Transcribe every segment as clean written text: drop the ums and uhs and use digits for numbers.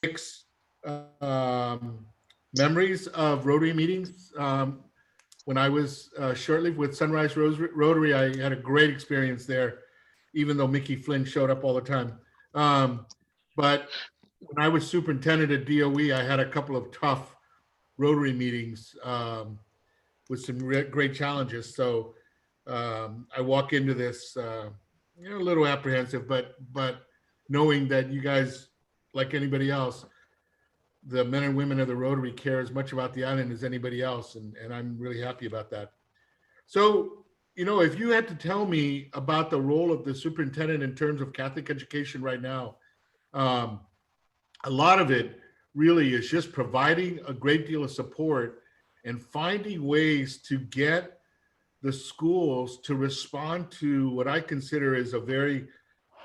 mixed um, memories of Rotary meetings. When I was short-lived with Sunrise Rotary, I had a great experience there, even though Mickey Flynn showed up all the time. But when I was superintendent at DOE, I had a couple of tough Rotary meetings with some great challenges. So I walk into this, a little apprehensive, but knowing that you guys, like anybody else, the men and women of the Rotary care as much about the island as anybody else, and I'm really happy about that. So, if you had to tell me about the role of the superintendent in terms of Catholic education right now, um, a lot of it really is just providing a great deal of support and finding ways to get the schools to respond to what I consider is a very,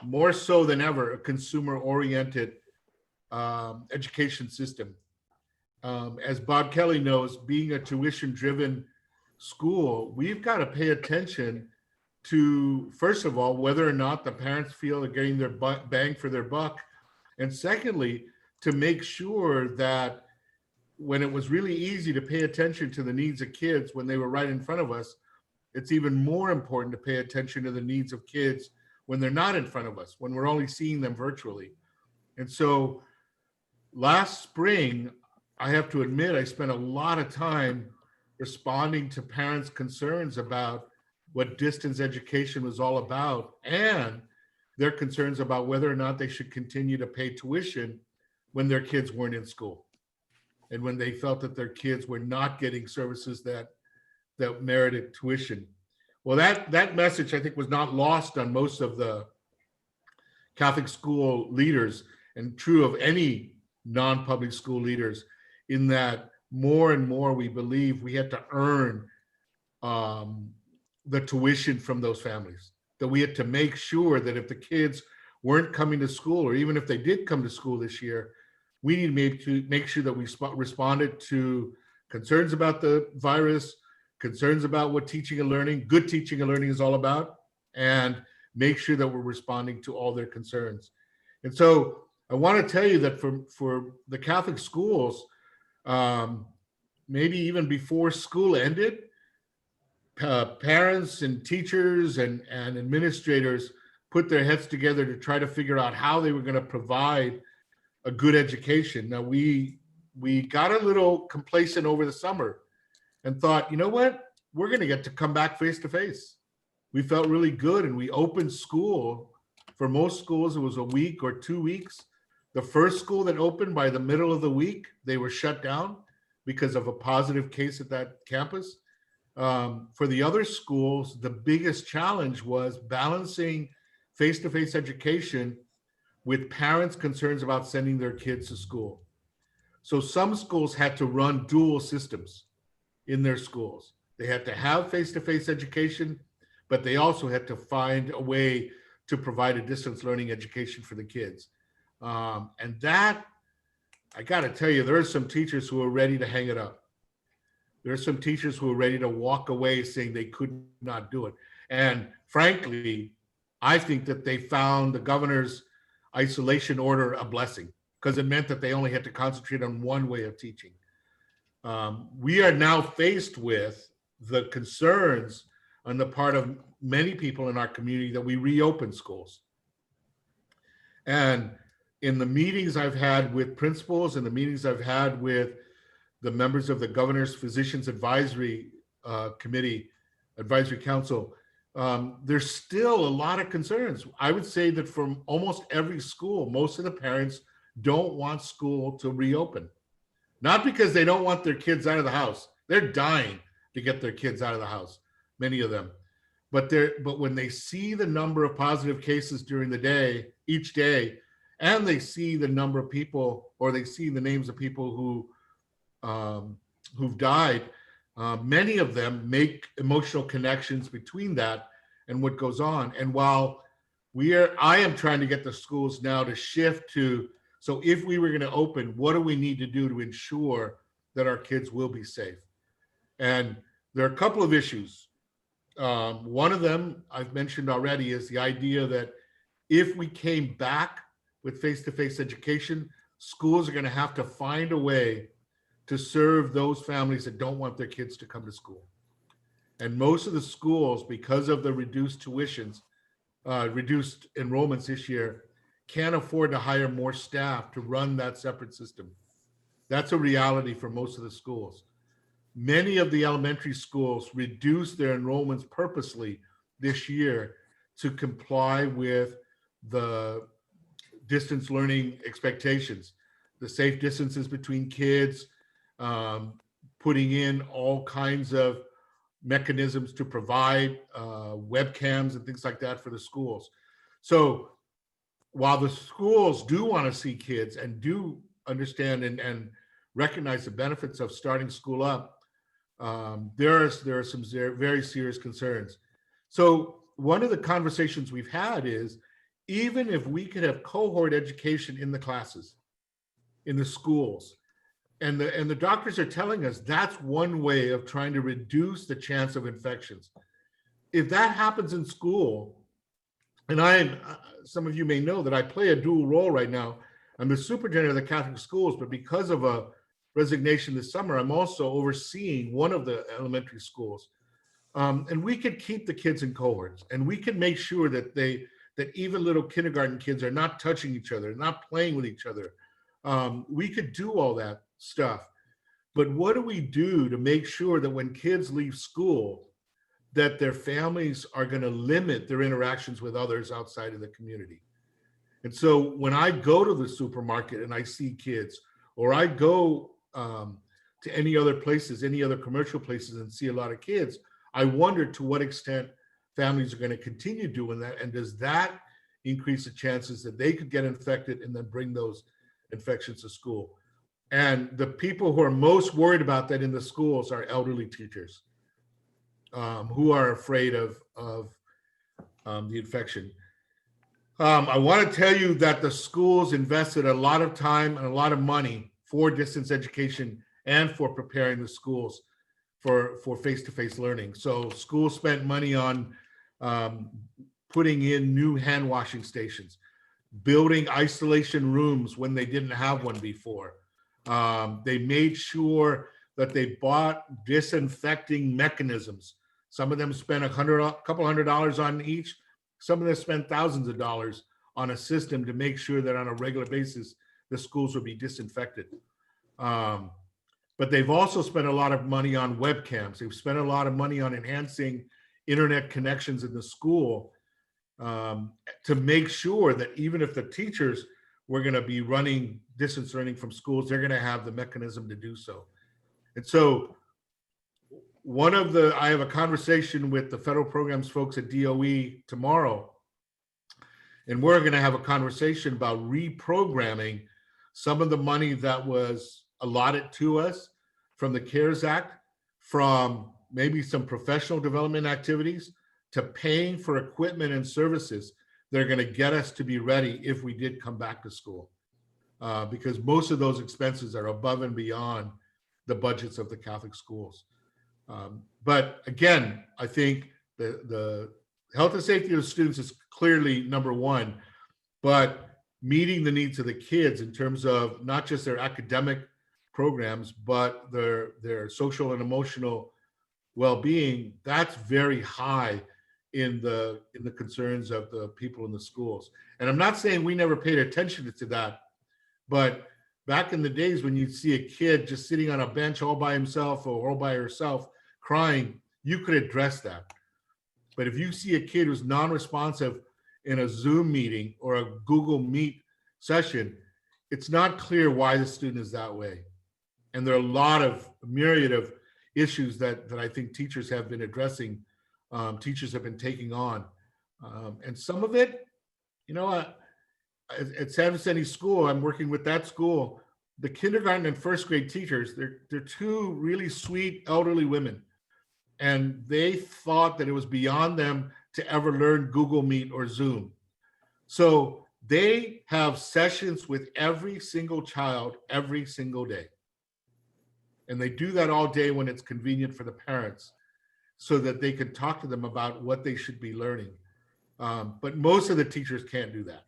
more so than ever, a consumer oriented education system. As Bob Kelly knows, being a tuition driven school, we've got to pay attention to, first of all, whether or not the parents feel they're getting their bang for their buck. And secondly, to make sure that when it was really easy to pay attention to the needs of kids when they were right in front of us, it's even more important to pay attention to the needs of kids when they're not in front of us, when we're only seeing them virtually. And so last spring, I have to admit, I spent a lot of time responding to parents' concerns about what distance education was all about and their concerns about whether or not they should continue to pay tuition when their kids weren't in school and when they felt that their kids were not getting services that merited tuition. Well, that message, I think, was not lost on most of the Catholic school leaders, and true of any non-public school leaders, in that more and more we believe we had to earn the tuition from those families, that we had to make sure that if the kids weren't coming to school, or even if they did come to school this year, we need to make sure that we responded to concerns about the virus, concerns about what teaching and learning, good teaching and learning is all about, and make sure that we're responding to all their concerns. And so I want to tell you that for the Catholic schools, maybe even before school ended, parents and teachers and administrators put their heads together to try to figure out how they were going to provide a good education. Now, we got a little complacent over the summer and thought, you know what, we're going to get to come back face to face. We felt really good, and we opened school. For most schools, it was a week or 2 weeks. The first school that opened, by the middle of the week, they were shut down because of a positive case at that campus. For the other schools, the biggest challenge was balancing face-to-face education with parents' concerns about sending their kids to school. So some schools had to run dual systems in their schools. They had to have face-to-face education, but they also had to find a way to provide a distance learning education for the kids. And that, I got to tell you, there are some teachers who are ready to hang it up. There are some teachers who are ready to walk away saying they could not do it. And frankly, I think that they found the governor's isolation order a blessing, because it meant that they only had to concentrate on one way of teaching. We are now faced with the concerns on the part of many people in our community that we reopen schools. And in the meetings I've had with principals and the meetings I've had with the members of the governor's physicians advisory advisory council, there's still a lot of concerns. I would say that from almost every school, most of the parents don't want school to reopen. Not because they don't want their kids out of the house. They're dying to get their kids out of the house, many of them. But when they see the number of positive cases during the day, each day, and they see the number of people, or they see the names of people who've died, many of them make emotional connections between that and what goes on. And while I am trying to get the schools now to shift to, so if we were going to open, what do we need to do to ensure that our kids will be safe? And there are a couple of issues. One of them I've mentioned already is the idea that if we came back with face-to-face education, schools are going to have to find a way to serve those families that don't want their kids to come to school. And most of the schools, because of the reduced tuitions, reduced enrollments this year, can't afford to hire more staff to run that separate system. That's a reality for most of the schools. Many of the elementary schools reduced their enrollments purposely this year to comply with the distance learning expectations, the safe distances between kids, putting in all kinds of mechanisms to provide webcams and things like that for the schools. So while the schools do want to see kids and do understand and recognize the benefits of starting school up, there are some very serious concerns. So one of the conversations we've had is, even if we could have cohort education in the classes, in the schools, and the doctors are telling us that's one way of trying to reduce the chance of infections. If that happens in school, and some of you may know that I play a dual role right now. I'm the superintendent of the Catholic schools, but because of a resignation this summer, I'm also overseeing one of the elementary schools. And we could keep the kids in cohorts, and we can make sure that that even little kindergarten kids are not touching each other, not playing with each other. We could do all that stuff. But what do we do to make sure that when kids leave school, that their families are going to limit their interactions with others outside of the community? And so when I go to the supermarket and I see kids, or I go to any other places, any other commercial places, and see a lot of kids, I wonder to what extent families are going to continue doing that, and does that increase the chances that they could get infected and then bring those infections to school? And the people who are most worried about that in the schools are elderly teachers, who are afraid of the infection. I want to tell you that the schools invested a lot of time and a lot of money for distance education and for preparing the schools for face-to-face learning. So schools spent money on putting in new hand washing stations, building isolation rooms when they didn't have one before. They made sure that they bought disinfecting mechanisms. Some of them spent a couple $100 on each. Some of them spent thousands of dollars on a system to make sure that on a regular basis, the schools would be disinfected. But they've also spent a lot of money on webcams. They've spent a lot of money on enhancing internet connections in the school, to make sure that even if the teachers were going to be running distance learning from schools, they're going to have the mechanism to do so. And so I have a conversation with the federal programs folks at DOE tomorrow, and we're going to have a conversation about reprogramming some of the money that was allotted to us from the CARES Act, from maybe some professional development activities, to paying for equipment and services that are going to get us to be ready if we did come back to school. Because most of those expenses are above and beyond the budgets of the Catholic schools. But again, I think the health and safety of the students is clearly number one, but meeting the needs of the kids in terms of not just their academic programs, but their social and emotional well-being, that's very high in the concerns of the people in the schools. And I'm not saying we never paid attention to that, but back in the days when you'd see a kid just sitting on a bench all by himself or all by herself crying, you could address that. But if you see a kid who's non-responsive in a Zoom meeting or a Google Meet session, it's not clear why the student is that way. And there are a myriad of issues that I think teachers have been addressing, teachers have been taking on. And some of it, at San Vicente School, I'm working with that school, the kindergarten and first grade teachers, they're two really sweet elderly women. And they thought that it was beyond them to ever learn Google Meet or Zoom. So they have sessions with every single child every single day. And they do that all day when it's convenient for the parents, so that they can talk to them about what they should be learning. But most of the teachers can't do that,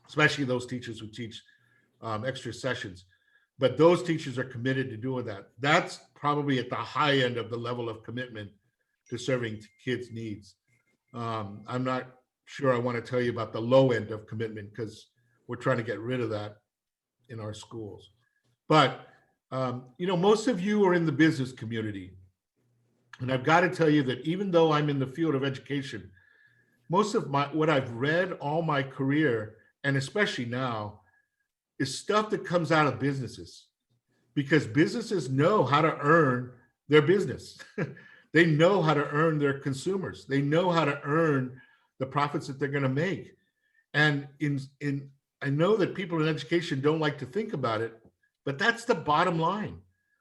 especially those teachers who teach extra sessions. But those teachers are committed to doing that. That's probably at the high end of the level of commitment to serving kids' needs. I'm not sure I want to tell you about the low end of commitment because we're trying to get rid of that in our schools. But, most of you are in the business community. And I've got to tell you that even though I'm in the field of education, most of what I've read all my career, and especially now, is stuff that comes out of businesses, because businesses know how to earn their business. They know how to earn their consumers. They know how to earn the profits that they're going to make. And I know that people in education don't like to think about it, but that's the bottom line.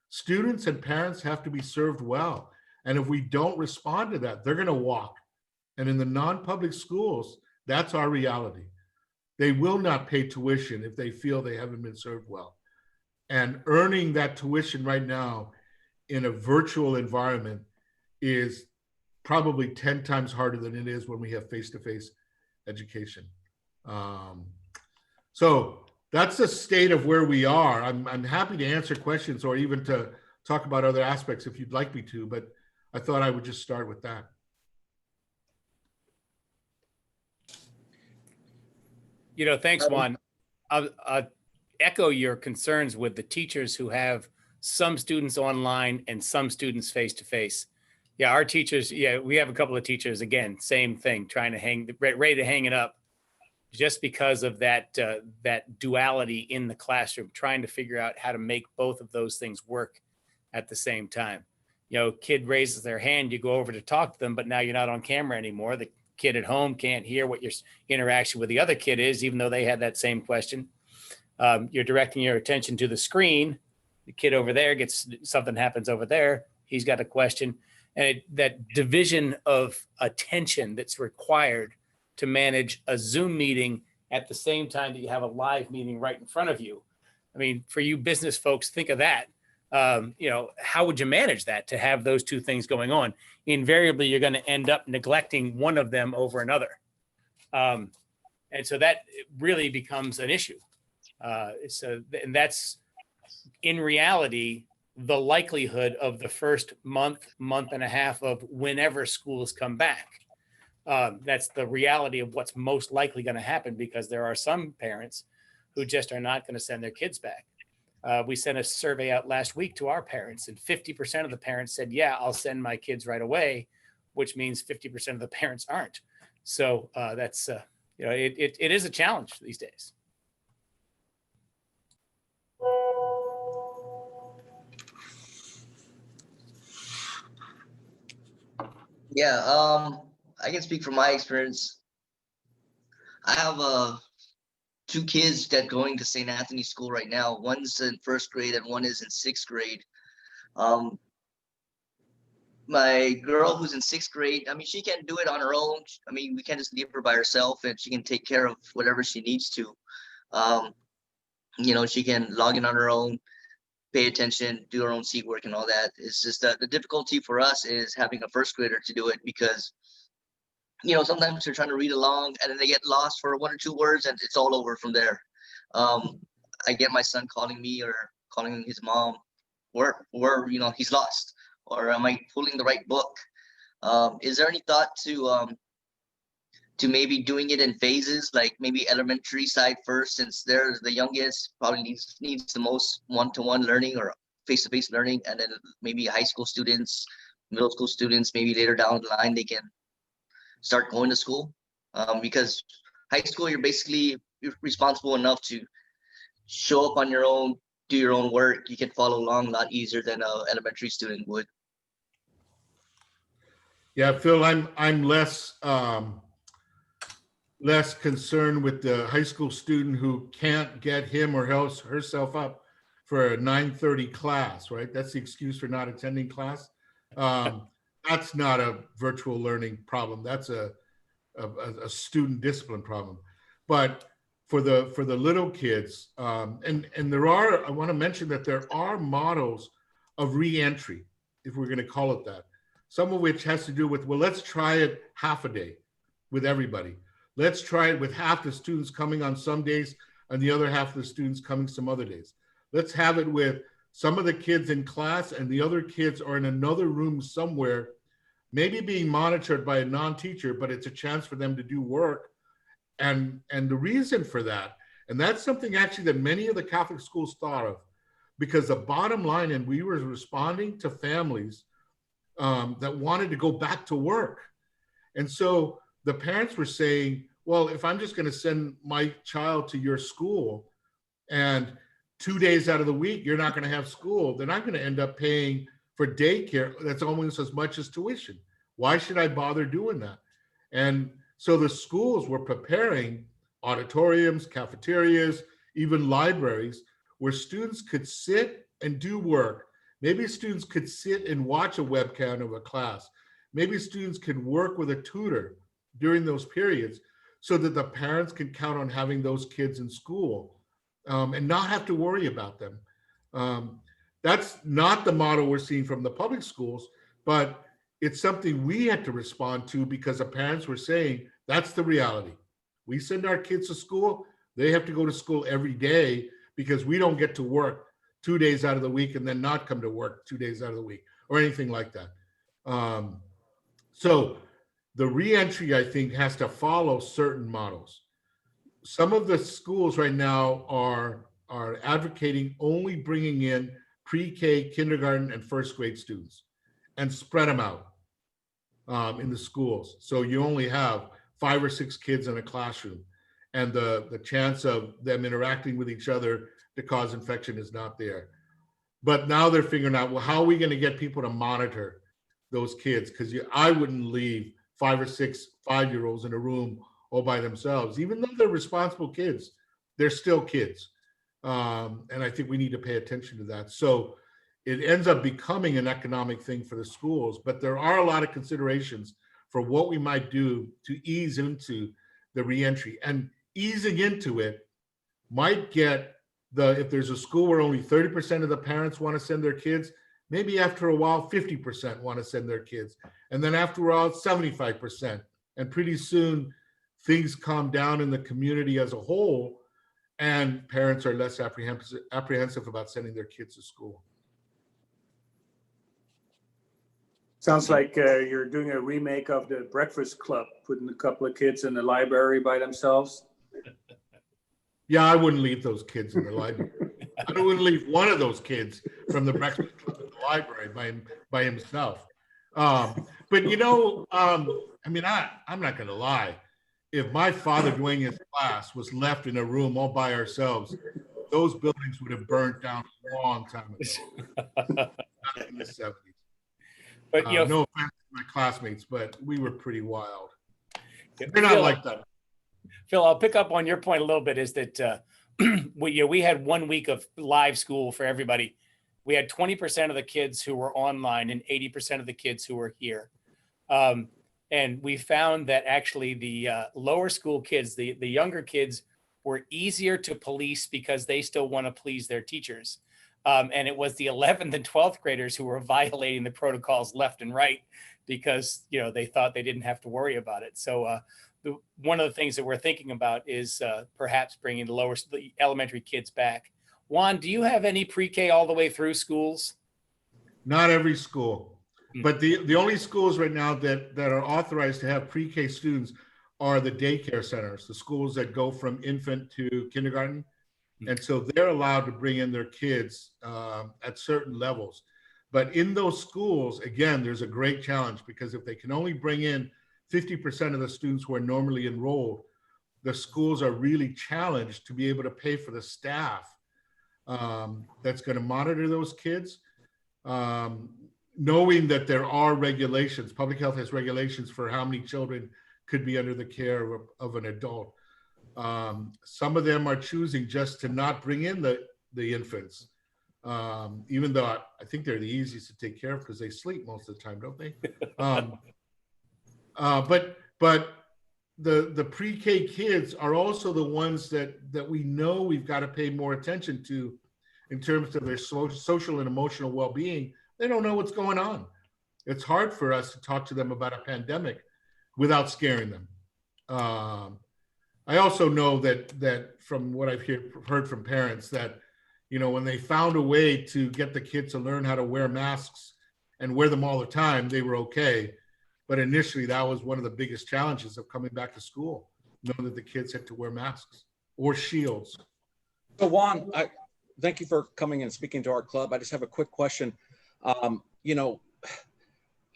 Students and parents have to be served well. And if we don't respond to that, they're going to walk. And in the non-public schools, that's our reality. They will not pay tuition if they feel they haven't been served well. And earning that tuition right now in a virtual environment is probably 10 times harder than it is when we have face-to-face education. So that's the state of where we are. I'm happy to answer questions or even to talk about other aspects if you'd like me to, but I thought I would just start with that. Thanks, Juan. I'll echo your concerns with the teachers who have some students online and some students face-to-face. Yeah, our teachers, we have a couple of teachers, again, same thing, trying to ready to hang it up just because of that duality in the classroom, trying to figure out how to make both of those things work at the same time. Kid raises their hand, you go over to talk to them, but now you're not on camera anymore. The kid at home can't hear what your interaction with the other kid is, even though they had that same question. You're directing your attention to the screen. The kid over there something happens over there. He's got a question. And that division of attention that's required to manage a Zoom meeting at the same time that you have a live meeting right in front of you. I mean, for you business folks, think of that. How would you manage that, to have those two things going on? Invariably, you're going to end up neglecting one of them over another. And so that really becomes an issue. And that's, in reality, the likelihood of the first month and a half of whenever schools come back. That's the reality of what's most likely going to happen, because there are some parents who just are not going to send their kids back. We sent a survey out last week to our parents, and 50% of the parents said, yeah, I'll send my kids right away, which means 50% of the parents aren't. So that's, it is a challenge these days. Yeah, I can speak from my experience. I have two kids that going to St. Anthony's School right now. One's in 1st grade and one is in 6th grade. My girl who's in 6th grade, I mean, she can do it on her own. I mean, we can't just leave her by herself, and she can take care of whatever she needs to. She can log in on her own, pay attention, do her own seat work and all that. It's just that the difficulty for us is having a 1st grader to do it, because sometimes they're trying to read along and then they get lost for 1 or 2 words and it's all over from there. I get my son calling me or calling his mom, where he's lost, or am I pulling the right book? Is there any thought to maybe doing it in phases, like maybe elementary side first, since they're the youngest, probably needs the most one-to-one learning or face-to-face learning, and then maybe high school students, middle school students, maybe later down the line they can start going to school, because high school you're responsible enough to show up on your own, do your own work. You can follow along a lot easier than an elementary student would. Yeah, Phil, I'm less concerned with the high school student who can't get him or herself up for a 9:30 class, right? That's the excuse for not attending class. That's not a virtual learning problem. That's a student discipline problem. But for the little kids, and I want to mention that there are models of reentry, if we're going to call it that. Some of which has to do with, well, let's try it half a day with everybody. Let's try it with half the students coming on some days, and the other half of the students coming some other days. Let's have it with some of the kids in class and the other kids are in another room somewhere, maybe being monitored by a non-teacher, but it's a chance for them to do work. And the reason for that, and that's something actually that many of the Catholic schools thought of, because the bottom line, and we were responding to families that wanted to go back to work. And so the parents were saying, well, if I'm just going to send my child to your school and 2 days out of the week, you're not going to have school, then I'm going to end up paying for daycare that's almost as much as tuition. Why should I bother doing that? And so the schools were preparing auditoriums, cafeterias, even libraries where students could sit and do work. Maybe students could sit and watch a webcam of a class. Maybe students could work with a tutor during those periods so that the parents can count on having those kids in school and not have to worry about them. That's not the model we're seeing from the public schools, but it's something we had to respond to because the parents were saying, that's the reality. We send our kids to school, they have to go to school every day because we don't get to work 2 days out of the week and then not come to work 2 days out of the week or anything like that. So the reentry, I think, has to follow certain models. Some of the schools right now are advocating only bringing in pre-K, kindergarten, and first grade students and spread them out in the schools. So you only have 5 or 6 kids in a classroom, and the chance of them interacting with each other to cause infection is not there. But now they're figuring out, well, how are we going to get people to monitor those kids? Because I wouldn't leave 5 or 6 5-year-olds in a room all by themselves. Even though they're responsible kids, they're still kids. And I think we need to pay attention to that. So it ends up becoming an economic thing for the schools, but there are a lot of considerations for what we might do to ease into the reentry. And easing into it might get if there's a school where only 30% of the parents want to send their kids, maybe after a while, 50% want to send their kids. And then after a while, 75%. And pretty soon things calm down in the community as a whole, and parents are less apprehensive about sending their kids to school. Sounds like you're doing a remake of the Breakfast Club, putting a couple of kids in the library by themselves. Yeah, I wouldn't leave those kids in the library. I wouldn't leave one of those kids from the Breakfast Club in the library by himself. But you know, I mean, I'm not going to lie. If my father doing his class was left in a room all by ourselves, those buildings would have burnt down a long time ago. Not in the 70s. But you know, no offense to my classmates, but we were pretty wild. They're not like that. Phil, I'll pick up on your point a little bit. Is that we had 1 week of live school for everybody. We had 20% of the kids who were online and 80% of the kids who were here. And we found that actually the lower school kids, the younger kids, were easier to police because they still want to please their teachers. And it was the 11th and 12th graders who were violating the protocols left and right because, you know, they thought they didn't have to worry about it. So one of the things that we're thinking about is perhaps bringing the elementary kids back. Juan, do you have any pre-K all the way through schools? Not every school, but the only schools right now that are authorized to have pre-K students are the daycare centers, the schools that go from infant to kindergarten. And so they're allowed to bring in their kids at certain levels. But in those schools, again, there's a great challenge because if they can only bring in 50% of the students who are normally enrolled, the schools are really challenged to be able to pay for the staff that's going to monitor those kids, knowing that there are regulations. Public health has regulations for how many children could be under the care of an adult. Some of them are choosing just to not bring in the infants, even though I think they're the easiest to take care of because they sleep most of the time, don't they? But the pre-K kids are also the ones that we know we've got to pay more attention to in terms of their social and emotional well-being. They don't know what's going on. It's hard for us to talk to them about a pandemic without scaring them. I also know that from what I've heard from parents that, when they found a way to get the kids to learn how to wear masks and wear them all the time, they were okay. But initially, that was one of the biggest challenges of coming back to school, knowing that the kids had to wear masks or shields. So Juan, thank you for coming and speaking to our club. I just have a quick question.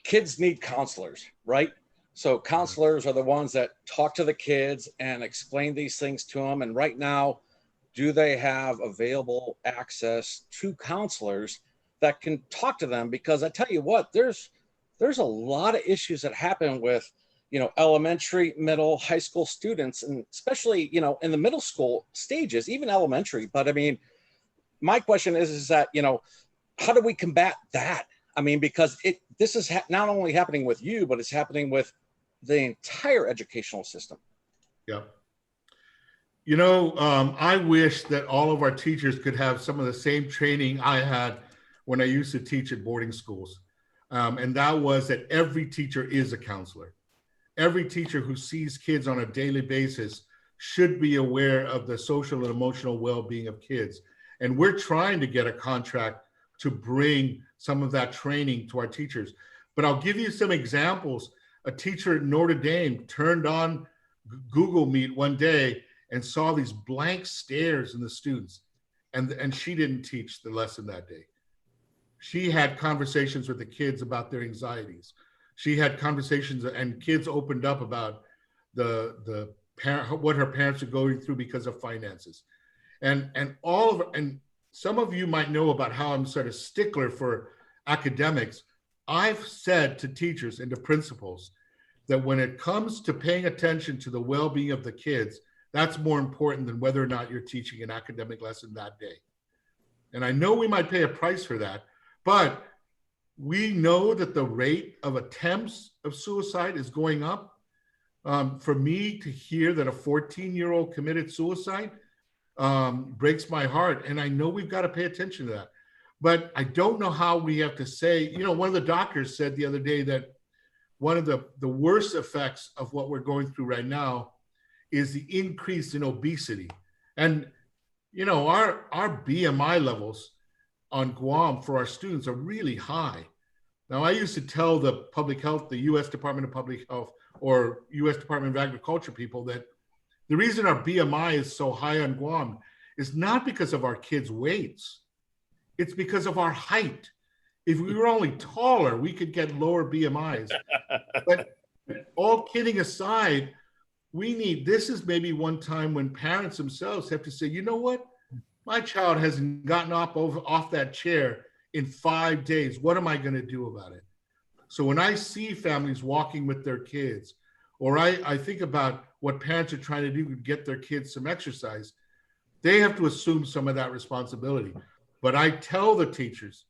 Kids need counselors, right? So counselors are the ones that talk to the kids and explain these things to them. And right now, do they have available access to counselors that can talk to them? Because I tell you what, there's a lot of issues that happen with, elementary, middle, high school students, and especially, in the middle school stages, even elementary. But I mean, my question is that, how do we combat that? I mean, because this is not only happening with you, but it's happening with the entire educational system. Yeah. I wish that all of our teachers could have some of the same training I had when I used to teach at boarding schools. And that was that every teacher is a counselor. Every teacher who sees kids on a daily basis should be aware of the social and emotional well-being of kids. And we're trying to get a contract to bring some of that training to our teachers. But I'll give you some examples. A teacher at Notre Dame turned on Google Meet one day and saw these blank stares in the students. And she didn't teach the lesson that day. She had conversations with the kids about their anxieties. She had conversations, and kids opened up about the parent, what her parents are going through because of finances. And some of you might know about how I'm sort of stickler for academics. I've said to teachers and to principals that when it comes to paying attention to the well-being of the kids, that's more important than whether or not you're teaching an academic lesson that day. And I know we might pay a price for that, but we know that the rate of attempts of suicide is going up. For me to hear that a 14-year-old committed suicide breaks my heart. And I know we've got to pay attention to that. But I don't know how we have to say, one of the doctors said the other day that one of the worst effects of what we're going through right now is the increase in obesity. And, our BMI levels on Guam for our students are really high. Now, I used to tell the public health, the U.S. Department of Public Health or U.S. Department of Agriculture people that the reason our BMI is so high on Guam is not because of our kids' weights. It's because of our height. If we were only taller, we could get lower BMIs. But all kidding aside, this is maybe one time when parents themselves have to say, you know what? My child hasn't gotten off that chair in 5 days. What am I going to do about it? So when I see families walking with their kids, or I think about what parents are trying to do to get their kids some exercise, they have to assume some of that responsibility. But I tell the teachers,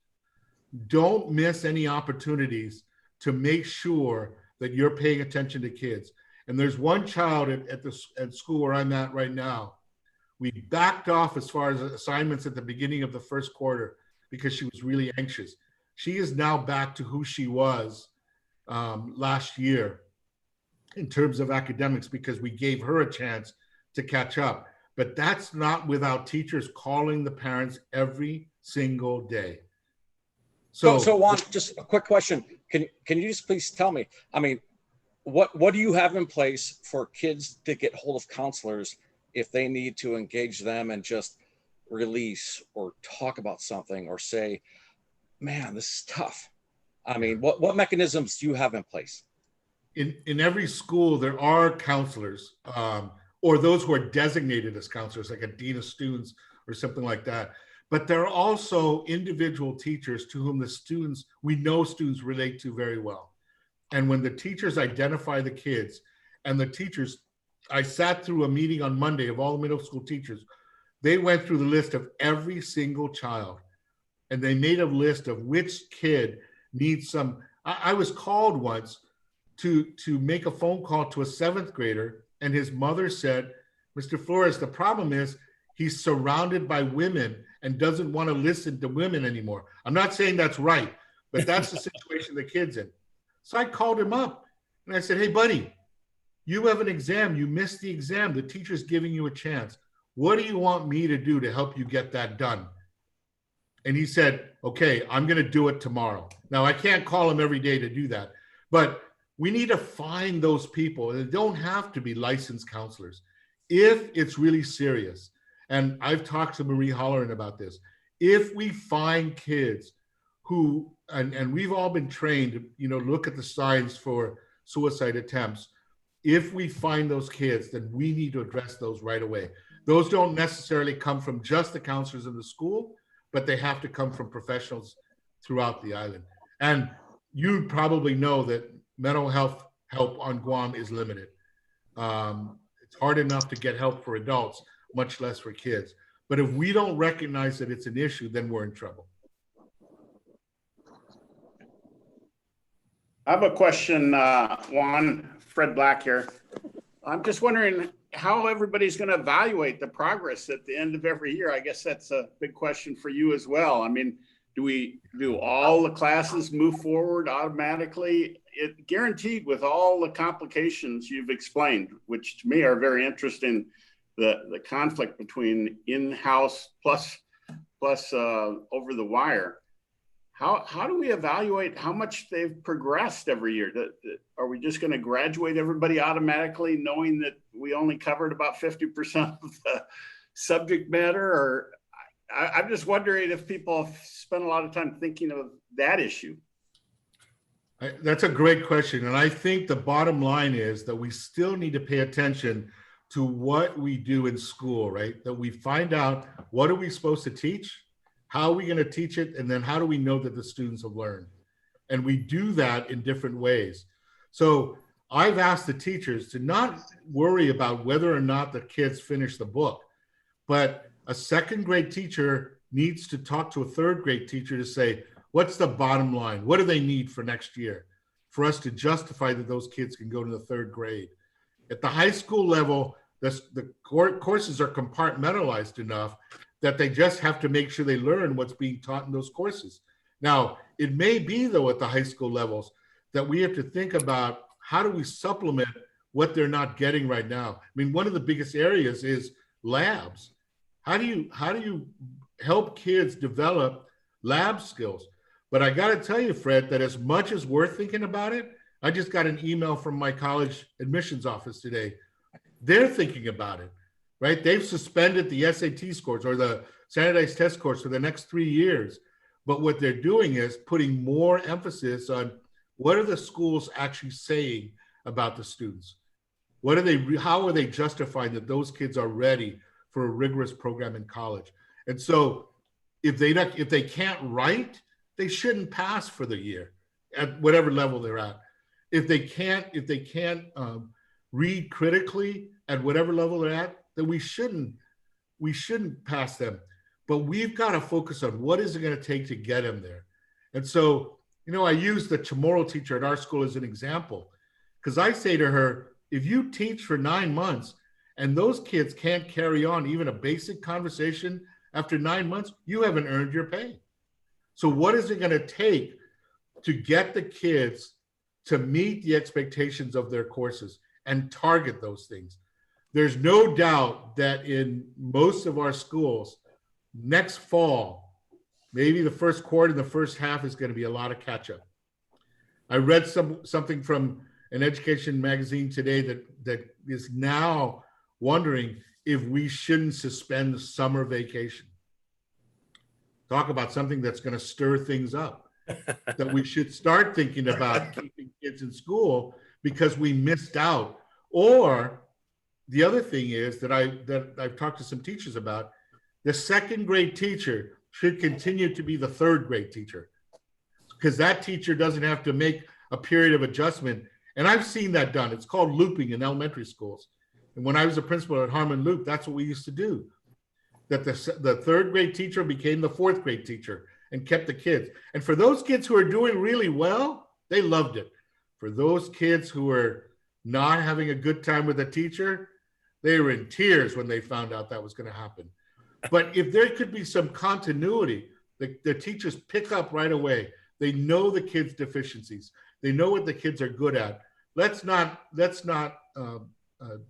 don't miss any opportunities to make sure that you're paying attention to kids. And there's one child at school where I'm at right now. We backed off as far as assignments at the beginning of the first quarter because she was really anxious. She is now back to who she was last year in terms of academics because we gave her a chance to catch up. But that's not without teachers calling the parents every single day. So Juan, just a quick question. Can you just please tell me, I mean, what do you have in place for kids to get hold of counselors if they need to engage them and just release or talk about something or say, man, this is tough? I mean, what mechanisms do you have in place? In every school, there are counselors or those who are designated as counselors, like a dean of students or something like that. But there are also individual teachers to whom we know students relate to very well. And when the teachers identify the kids and the teachers, I sat through a meeting on Monday of all the middle school teachers. They went through the list of every single child and they made a list of which kid needs some. I was called once to make a phone call to a 7th grader, and his mother said, Mr. Flores, the problem is he's surrounded by women and doesn't want to listen to women anymore. I'm not saying that's right, but that's the situation the kid's in. So I called him up and I said, hey, buddy, you have an exam, you missed the exam, the teacher's giving you a chance. What do you want me to do to help you get that done? And he said, okay, I'm going to do it tomorrow. Now, I can't call him every day to do that, but we need to find those people. And they don't have to be licensed counselors if it's really serious. And I've talked to Marie Holleran about this. If we find kids who, and we've all been trained, look at the signs for suicide attempts. If we find those kids, then we need to address those right away. Those don't necessarily come from just the counselors in the school, but they have to come from professionals throughout the island. And you probably know that mental health help on Guam is limited. It's hard enough to get help for adults, much less for kids. But if we don't recognize that it's an issue, then we're in trouble. I have a question, Juan, Fred Black here. I'm just wondering how everybody's going to evaluate the progress at the end of every year. I guess that's a big question for you as well. I mean, do all the classes move forward automatically? It guaranteed with all the complications you've explained, which to me are very interesting, the conflict between in-house plus over the wire. How do we evaluate how much they've progressed every year? Are we just going to graduate everybody automatically knowing that we only covered about 50% of the subject matter? Or I'm just wondering if people have spent a lot of time thinking of that issue. That's a great question. And I think the bottom line is that we still need to pay attention to what we do in school, right? That we find out what are we supposed to teach? How are we going to teach it? And then how do we know that the students have learned? And we do that in different ways. So I've asked the teachers to not worry about whether or not the kids finish the book, but a second grade teacher needs to talk to a third grade teacher to say, what's the bottom line? What do they need for next year for us to justify that those kids can go to the third grade? At the high school level, the courses are compartmentalized enough that they just have to make sure they learn what's being taught in those courses. Now, it may be, though, at the high school levels that we have to think about how do we supplement what they're not getting right now. I mean, one of the biggest areas is labs. How do you help kids develop lab skills? But I got to tell you, Fred, that as much as we're thinking about it, I just got an email from my college admissions office today. They're thinking about it. Right? They've suspended the SAT scores or the standardized test scores for the next 3 years. But what they're doing is putting more emphasis on what are the schools actually saying about the students? How are they justifying that those kids are ready for a rigorous program in college? And so if they can't write, they shouldn't pass for the year at whatever level they're at. If they can't read critically at whatever level they're at, then we shouldn't pass them. But we've got to focus on what is it going to take to get them there. And so, I use the Chamorro teacher at our school as an example, because I say to her, if you teach for 9 months and those kids can't carry on even a basic conversation after 9 months, you haven't earned your pay. So what is it going to take to get the kids to meet the expectations of their courses and target those things? There's no doubt that in most of our schools, next fall, maybe the first quarter and the first half is going to be a lot of catch up. I read something from an education magazine today that is now wondering if we shouldn't suspend the summer vacation. Talk about something that's going to stir things up. That we should start thinking about keeping kids in school because we missed out. Or the other thing is that I've talked to some teachers about, the second grade teacher should continue to be the third grade teacher, because that teacher doesn't have to make a period of adjustment. And I've seen that done. It's called looping in elementary schools. And when I was a principal at Harmon Loop, that's what we used to do. That the third grade teacher became the fourth grade teacher and kept the kids. And for those kids who are doing really well, they loved it. For those kids who are not having a good time with the teacher, they were in tears when they found out that was going to happen. But if there could be some continuity, the teachers pick up right away. They know the kids' deficiencies. They know what the kids are good at. let's not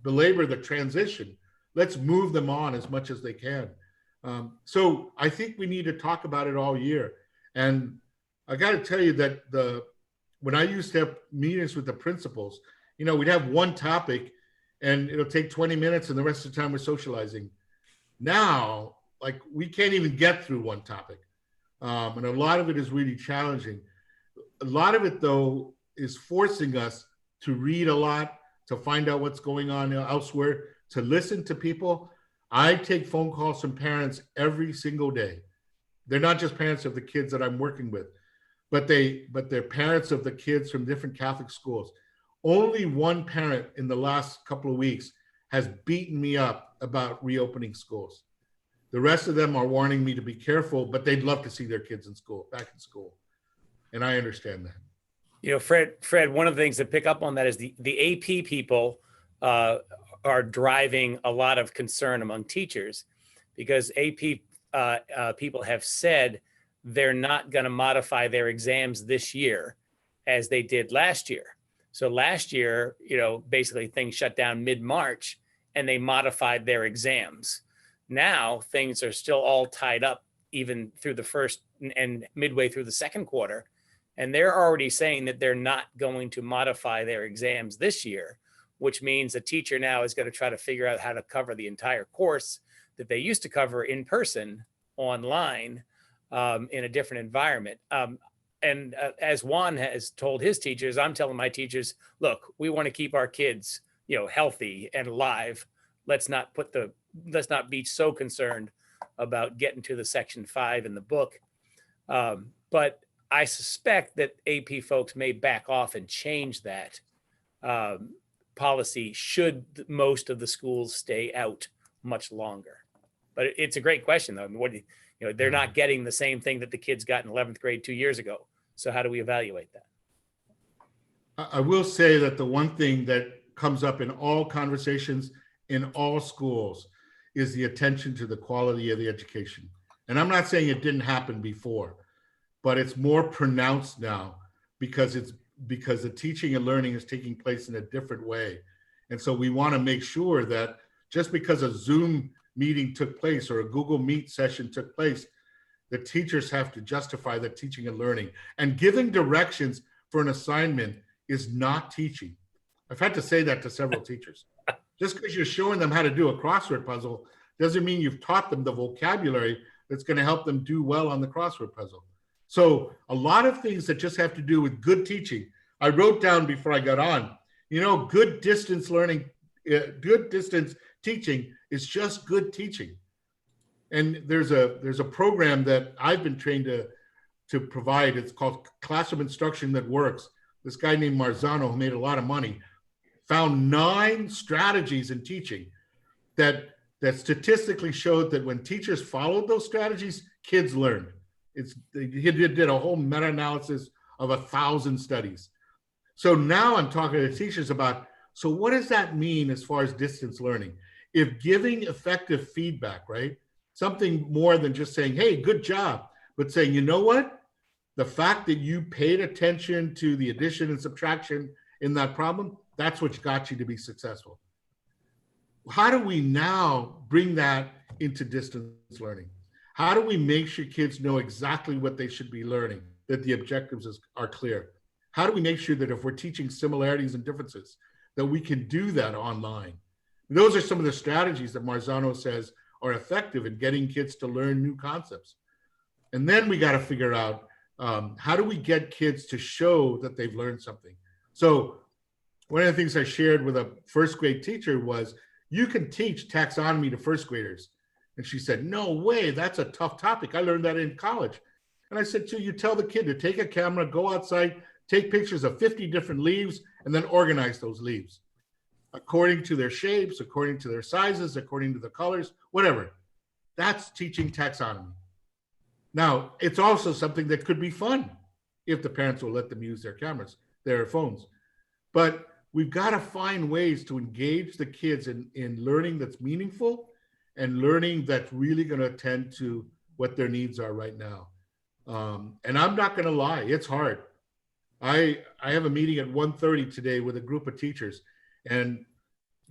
belabor the transition. Let's move them on as much as they can. So I think we need to talk about it all year. And I got to tell you that when I used to have meetings with the principals, you know, we'd have one topic and it'll take 20 minutes and the rest of the time we're socializing. Now, like, we can't even get through one topic. And a lot of it is really challenging. A lot of it, though, is forcing us to read a lot, to find out what's going on elsewhere, to listen to people. I take phone calls from parents every single day. They're not just parents of the kids that I'm working with, but they're parents of the kids from different Catholic schools. Only one parent in the last couple of weeks has beaten me up about reopening schools. The rest of them are warning me to be careful, but they'd love to see their kids in school, back in school. And I understand that. You know, Fred, one of the things to pick up on that is the AP people are driving a lot of concern among teachers, because AP people have said they're not going to modify their exams this year as they did last year. So last year, you know, basically things shut down mid-March and they modified their exams. Now things are still all tied up even through the first and midway through the second quarter. And they're already saying that they're not going to modify their exams this year, which means a teacher now is going to try to figure out how to cover the entire course that they used to cover in person online in a different environment. And as Juan has told his teachers, I'm telling my teachers, look, we want to keep our kids, you know, healthy and alive. Let's not be so concerned about getting to the Section 5 in the book. But I suspect that AP folks may back off and change that policy should most of the schools stay out much longer. But it's a great question, though. I mean, they're not getting the same thing that the kids got in 11th grade 2 years ago. So how do we evaluate that? I will say that the one thing that comes up in all conversations in all schools is the attention to the quality of the education. And I'm not saying it didn't happen before, but it's more pronounced now because the teaching and learning is taking place in a different way. And so we want to make sure that just because a Zoom meeting took place or a Google Meet session took place, the teachers have to justify the teaching and learning. And giving directions for an assignment is not teaching. I've had to say that to several teachers. Just because you're showing them how to do a crossword puzzle doesn't mean you've taught them the vocabulary that's going to help them do well on the crossword puzzle. So a lot of things that just have to do with good teaching. I wrote down before I got on, you know, good distance learning, good distance teaching is just good teaching. And there's a program that I've been trained to provide. It's called Classroom Instruction That Works. This guy named Marzano, who made a lot of money, found 9 strategies in teaching that statistically showed that when teachers followed those strategies, kids learned. He did a whole meta-analysis of 1,000 studies. So now I'm talking to teachers about, so what does that mean as far as distance learning? If giving effective feedback, right? Something more than just saying, hey, good job, but saying, you know what? The fact that you paid attention to the addition and subtraction in that problem, that's what got you to be successful. How do we now bring that into distance learning? How do we make sure kids know exactly what they should be learning, that the objectives are clear? How do we make sure that if we're teaching similarities and differences, that we can do that online? Those are some of the strategies that Marzano says are effective in getting kids to learn new concepts. And then we got to figure out how do we get kids to show that they've learned something? So one of the things I shared with a first grade teacher was, you can teach taxonomy to first graders. And she said, no way, that's a tough topic. I learned that in college. And I said, you tell the kid to take a camera, go outside, take pictures of 50 different leaves, and then organize those leaves according to their shapes, according to their sizes, according to the colors, whatever. That's teaching taxonomy. Now, it's also something that could be fun if the parents will let them use their cameras, their phones. But we've got to find ways to engage the kids in learning that's meaningful and learning that's really going to attend to what their needs are right now. And I'm not going to lie, it's hard. I have a meeting at 1:30 today with a group of teachers, and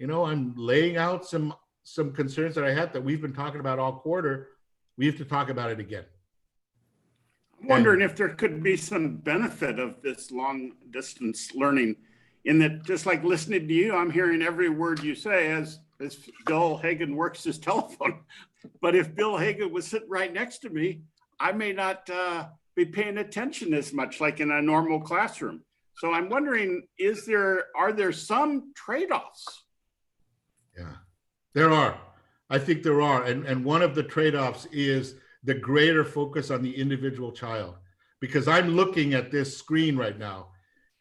I'm laying out some concerns that I had that we've been talking about all quarter. We have to talk about it again. I'm wondering if there could be some benefit of this long distance learning, in that, just like listening to you, I'm hearing every word you say as Bill Hagan works his telephone. But if Bill Hagan was sitting right next to me, I may not be paying attention as much, like in a normal classroom. So I'm wondering, are there some trade-offs? Yeah, there are. I think there are. And one of the trade-offs is the greater focus on the individual child. Because I'm looking at this screen right now,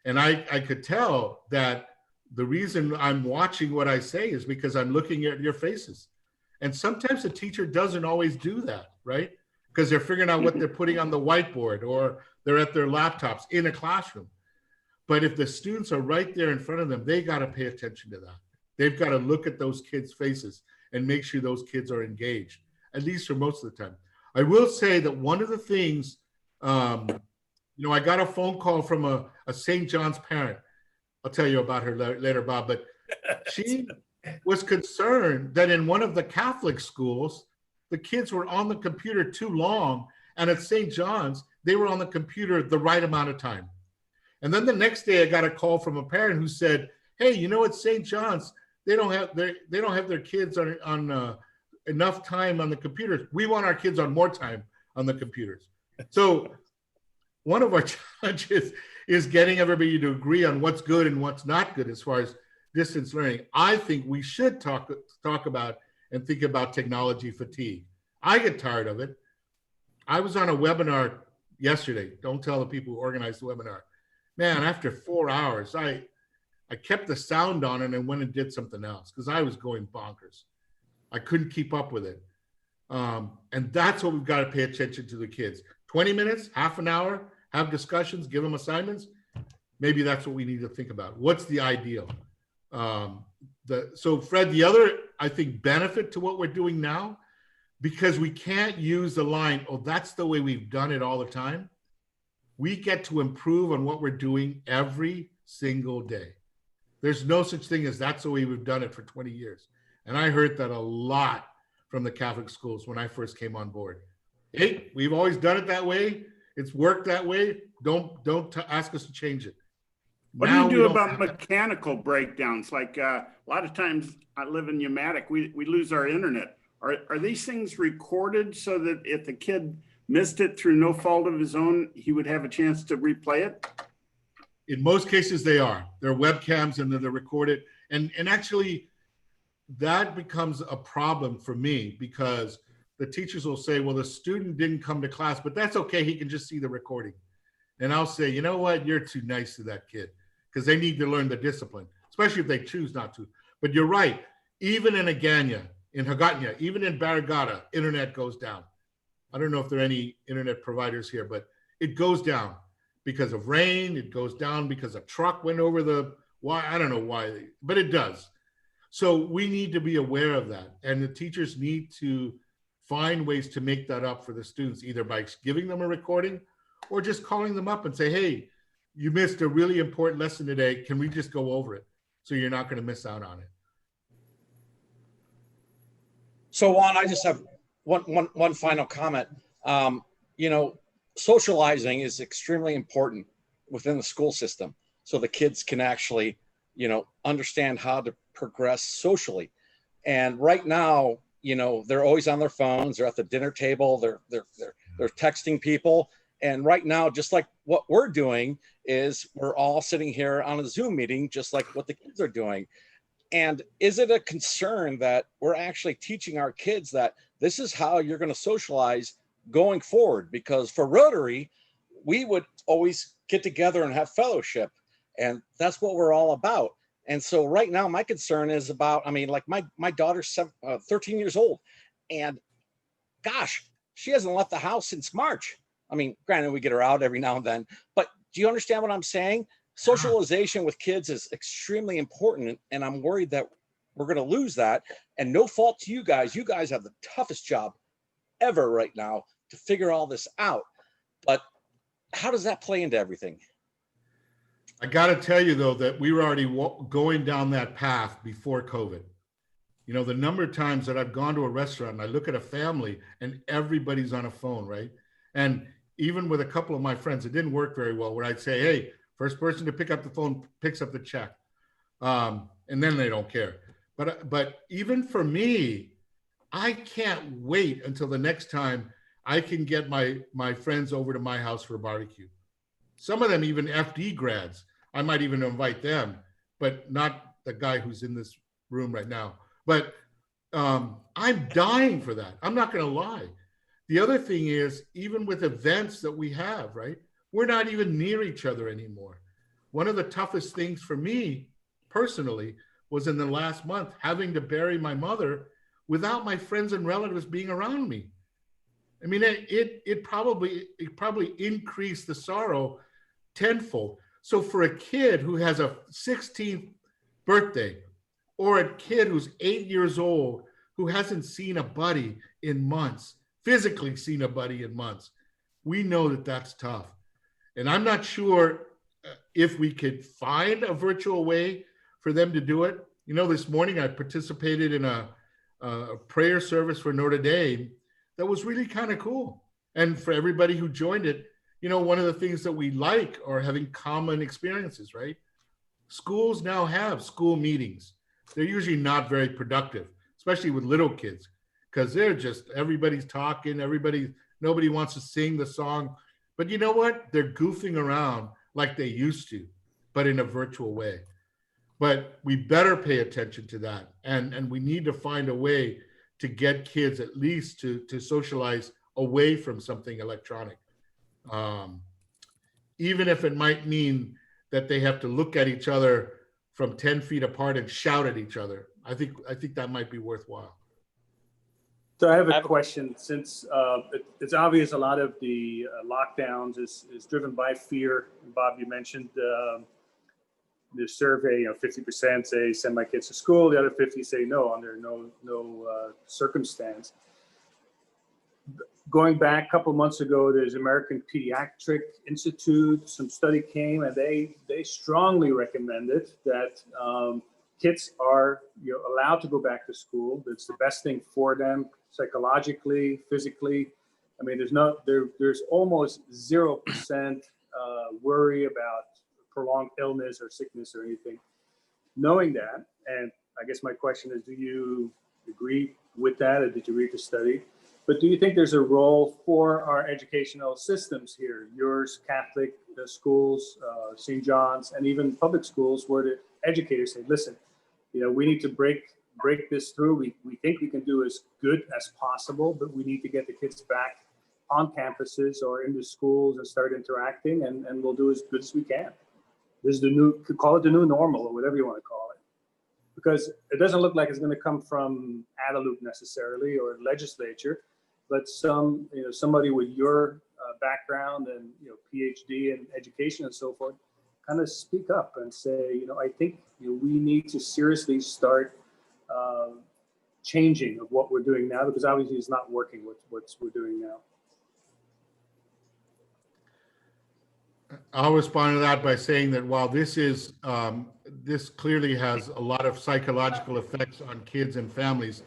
and I could tell that the reason I'm watching what I say is because I'm looking at your faces. And sometimes the teacher doesn't always do that, right? Because they're figuring out what they're putting on the whiteboard, or they're at their laptops in a classroom. But if the students are right there in front of them, they got to pay attention to that. They've got to look at those kids' faces and make sure those kids are engaged, at least for most of the time. I will say that one of the things, I got a phone call from a St. John's parent. I'll tell you about her later, Bob, but she was concerned that in one of the Catholic schools, the kids were on the computer too long, and at St. John's, they were on the computer the right amount of time. And then the next day, I got a call from a parent who said, "Hey, at St. John's, they don't have their kids on enough time on the computers. We want our kids on more time on the computers." So one of our challenges is getting everybody to agree on what's good and what's not good as far as distance learning. I think we should talk about and think about technology fatigue. I get tired of it. I was on a webinar yesterday. Don't tell the people who organized the webinar. Man, after 4 hours, I kept the sound on and then went and did something else because I was going bonkers. I couldn't keep up with it. And that's what we've got to pay attention to the kids. 20 minutes, half an hour, have discussions, give them assignments. Maybe that's what we need to think about. What's the ideal? So Fred, the other, I think, benefit to what we're doing now, because we can't use the line, "Oh, that's the way we've done it all the time." We get to improve on what we're doing every single day. There's no such thing as that's the way we've done it for 20 years. And I heard that a lot from the Catholic schools when I first came on board. "Hey, we've always done it that way. It's worked that way. Don't ask us to change it." What do you do about mechanical breakdowns? Like a lot of times I live in Pneumatic, we lose our internet. Are these things recorded so that if the kid missed it through no fault of his own, he would have a chance to replay it? In most cases, they are. They're webcams and they're recorded. And actually, that becomes a problem for me because the teachers will say, "Well, the student didn't come to class, but that's okay. He can just see the recording." And I'll say, "You know what? You're too nice to that kid," because they need to learn the discipline, especially if they choose not to. But you're right. Even in Hagåtña, even in Barrigada, internet goes down. I don't know if there are any internet providers here, but it goes down because of rain. It goes down because a truck went over I don't know why, but it does. So we need to be aware of that. And the teachers need to find ways to make that up for the students, either by giving them a recording or just calling them up and say, "Hey, you missed a really important lesson today. Can we just go over it so you're not going to miss out on it?" So Juan, I just have one final comment. Socializing is extremely important within the school system so the kids can actually, understand how to progress socially. And right now, they're always on their phones. They're at the dinner table. They're texting people. And right now, just like what we're doing is we're all sitting here on a Zoom meeting, just like what the kids are doing. And is it a concern that we're actually teaching our kids that this is how you're going to socialize going forward? Because for Rotary, we would always get together and have fellowship. And that's what we're all about. And so right now, my concern is about, like my daughter's 13 years old. And gosh, she hasn't left the house since March. Granted, we get her out every now and then. But do you understand what I'm saying? Socialization with kids is extremely important. And I'm worried that we're going to lose that. And no fault to you guys. You guys have the toughest job ever right now to figure all this out. But how does that play into everything? I got to tell you though, that we were already going down that path before COVID. You know, the number of times that I've gone to a restaurant and I look at a family and everybody's on a phone, right? And even with a couple of my friends, it didn't work very well where I'd say, hey, first person to pick up the phone picks up the check. And then they don't care. But even for me, I can't wait until the next time I can get my friends over to my house for a barbecue. Some of them even FD grads. I might even invite them, but not the guy who's in this room right now. But I'm dying for that. I'm not going to lie. The other thing is, even with events that we have, right? We're not even near each other anymore. One of the toughest things for me personally was in the last month having to bury my mother without my friends and relatives being around me. I mean, it probably increased the sorrow tenfold. So for a kid who has a 16th birthday, or a kid who's 8 years old who hasn't seen a buddy in months, physically seen a buddy in months, we know that that's tough. And I'm not sure if we could find a virtual way for them to do it. You know, this morning I participated in a prayer service for Notre Dame that was really kind of cool. And for everybody who joined it, you know, one of the things that we like are having common experiences, right? Schools now have school meetings. They're usually not very productive, especially with little kids, because they're just, everybody's talking, nobody wants to sing the song. But you know what? They're goofing around like they used to, but in a virtual way. But we better pay attention to that. And we need to find a way to get kids at least to socialize away from something electronic. Even if it might mean that they have to look at each other from 10 feet apart and shout at each other. I think that might be worthwhile. So I have a question. Since it's obvious a lot of the lockdowns is driven by fear. Bob, you mentioned the survey, 50% say send my kids to school. The other 50 say no, under no circumstance. Going back a couple of months ago, there's American Pediatric Institute, some study came and they strongly recommended that kids are allowed to go back to school. It's the best thing for them psychologically, physically. I mean, there's almost 0% worry about prolonged illness or sickness or anything. Knowing that, and I guess my question is, do you agree with that, or did you read the study? But do you think there's a role for our educational systems here, yours, Catholic schools, St. John's, and even public schools, where the educators say, listen, we need to break this through. We think we can do as good as possible, but we need to get the kids back on campuses or in the schools and start interacting, and we'll do as good as we can. This is call it the new normal or whatever you want to call it. Because it doesn't look like it's going to come from Adelup necessarily or legislature, but somebody with your background and PhD in education and so forth, kind of speak up and say, I think we need to seriously start changing of what we're doing now, because obviously it's not working with what we're doing now. I'll respond to that by saying that while this clearly has a lot of psychological effects on kids and families,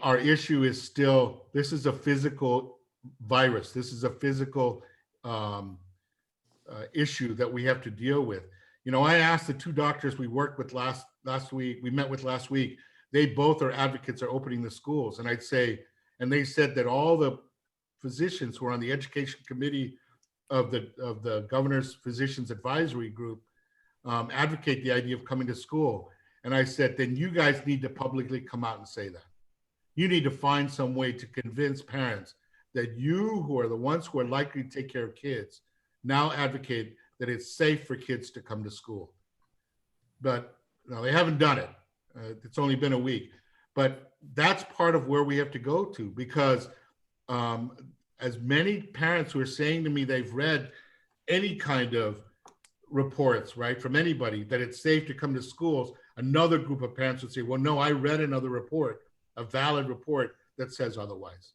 our issue is still, this is a physical virus. This is a physical issue that we have to deal with. I asked the two doctors we worked with last week, we met with last week, they both are advocates are opening the schools. And they said that all the physicians who are on the education committee of the governor's physicians advisory group advocate the idea of coming to school. And I said, then you guys need to publicly come out and say that. You need to find some way to convince parents that you, who are the ones who are likely to take care of kids, now advocate that it's safe for kids to come to school. But they haven't done it. It's only been a week. But that's part of where we have to go to, because as many parents who are saying to me they've read any kind of reports, right, from anybody that it's safe to come to schools, another group of parents would say, well, no, I read another report, a valid report that says otherwise.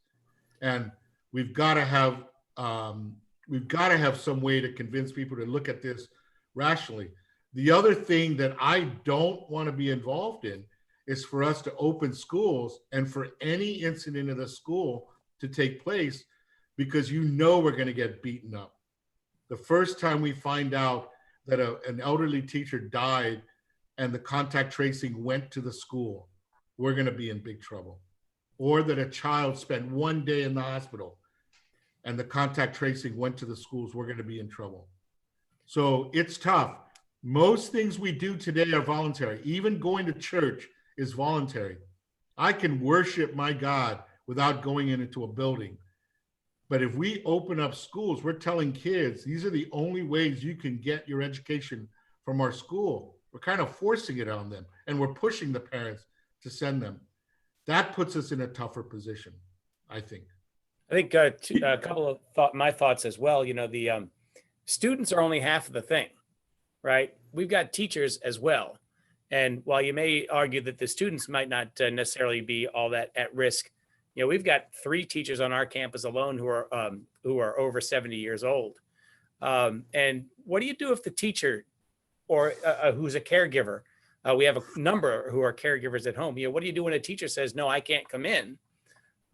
And we've got to have some way to convince people to look at this rationally. The other thing that I don't want to be involved in is for us to open schools and for any incident in the school to take place, because you know we're going to get beaten up. The first time we find out that an elderly teacher died and the contact tracing went to the school, we're going to be in big trouble. Or that a child spent 1 day in the hospital and the contact tracing went to the schools, we're going to be in trouble. So it's tough. Most things we do today are voluntary. Even going to church is voluntary. I can worship my God without going into a building. But if we open up schools, we're telling kids, these are the only ways you can get your education from our school. We're kind of forcing it on them, and we're pushing the parents to send them. That puts us in a tougher position, I think. I think a couple of my thoughts as well. You know, the students are only half of the thing, right? We've got teachers as well. And while you may argue that the students might not necessarily be all that at risk, you know, we've got 3 teachers on our campus alone who are over 70 years old. And what do you do if the teacher or who's a caregiver, we have a number who are caregivers at home. You know, what do you do when a teacher says, no, I can't come in?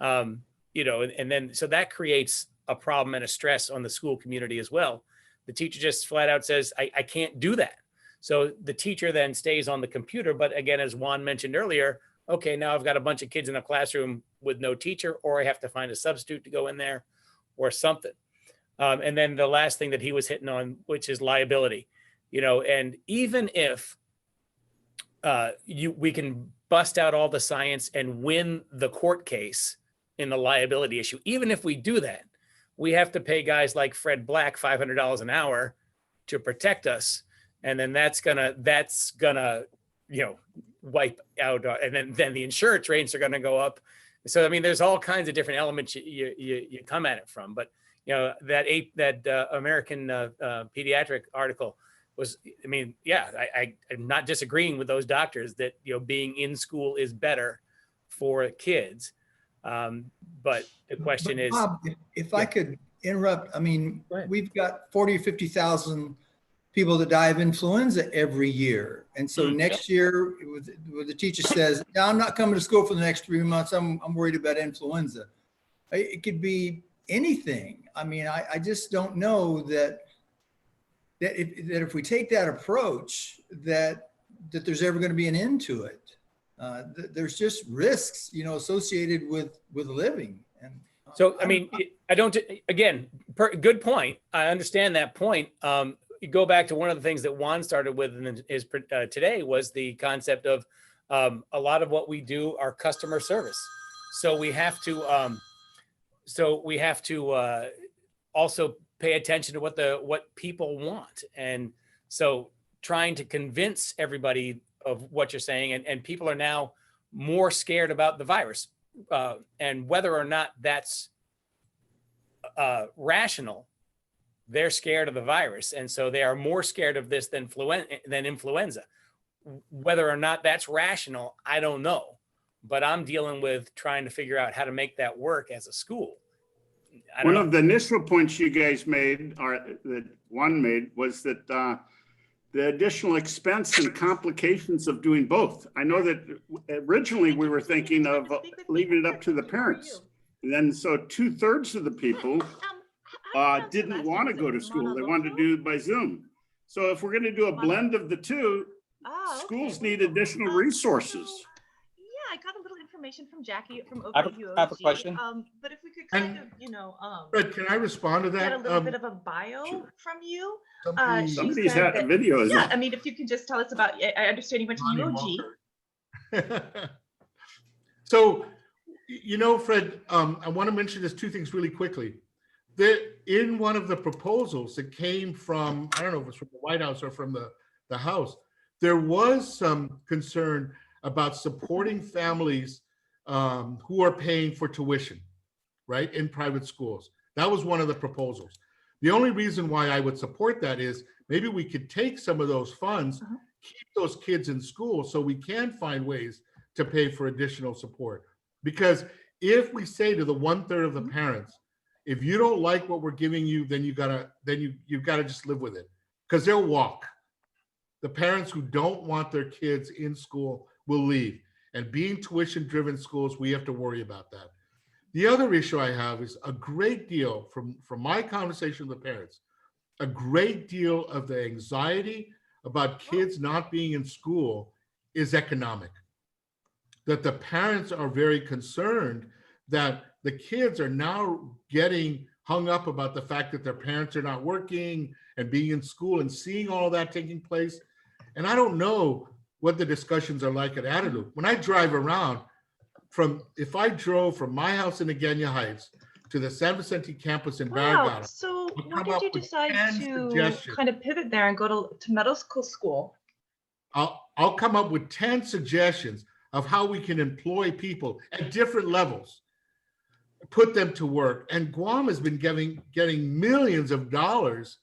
You know, and then, so that creates a problem and a stress on the school community as well. The teacher just flat out says, I can't do that. So the teacher then stays on the computer. But again, as Juan mentioned earlier, okay, now I've got a bunch of kids in a classroom with no teacher, or I have to find a substitute to go in there or something. And then the last thing that he was hitting on, which is liability, you know, and even if we can bust out all the science and win the court case in the liability issue, even if we do that, we have to pay guys like Fred Black $500 an hour to protect us. And then that's gonna, you know, wipe out, and then the insurance rates are gonna go up. So, I mean, there's all kinds of different elements you come at it from. But, you know, that American pediatric article was, I mean, yeah, I'm not disagreeing with those doctors that, you know, being in school is better for kids. But the question is, Bob, if I could interrupt, I mean, we've got 40 or 50,000 people that die of influenza every year. And so next year, the teacher says, no, I'm not coming to school for the next 3 months. I'm worried about influenza. It could be anything. I mean, I just don't know that if we take that approach, that there's ever going to be an end to it. There's just risks, you know, associated with living. And so, I mean, I don't, again, good point. I understand that point. You go back to one of the things that Juan started with today was the concept of a lot of what we do are customer service. So we have to also pay attention to what people want. And so trying to convince everybody of what you're saying, and people are now more scared about the virus, and whether or not that's rational. They're scared of the virus, and so they are more scared of this than influenza. Whether or not that's rational, I don't know. But I'm dealing with trying to figure out how to make that work as a school. One of the initial points you guys made, or that one made, was that the additional expense and complications of doing both. I know that originally we were thinking of leaving it up to the parents. And then so 2/3 of the people didn't want to go to school. They wanted to do it by Zoom. So if we're going to do a blend of the two, schools need additional resources. Yeah, I got a little information from Jackie from I OKUOG. have a question. But if we could kind of, you know, Fred, can I respond to get that? a little bit of a bio from you. She Somebody's said had a that- video. Yeah, I mean, if you could just tell us about, I understand you went to UOG. So, you know, Fred, I want to mention this 2 things really quickly. In one of the proposals that came from, I don't know if it's from the White House or from the House, there was some concern about supporting families who are paying for tuition, right, in private schools. That was one of the proposals. The only reason why I would support that is maybe we could take some of those funds, keep those kids in school so we can find ways to pay for additional support. Because if we say to the 1/3 of the parents, if you don't like what we're giving you, then you've got to just live with it. because they'll walk. The parents who don't want their kids in school will leave. And being tuition-driven schools, we have to worry about that. The other issue I have is a great deal from my conversation with the parents, a great deal of the anxiety about kids not being in school is economic. That the parents are very concerned that the kids are now getting hung up about the fact that their parents are not working and being in school and seeing all of that taking place. And I don't know what the discussions are like at Adelaide. When I drive around, if I drove from my house in Agenia Heights to the San Vicente campus in Wow, Barragata, so I'll why come did up you with decide 10 to suggestions. kind of pivot there and go to medical school? I'll come up with 10 suggestions of how we can employ people at different levels, put them to work. And Guam has been getting millions of dollars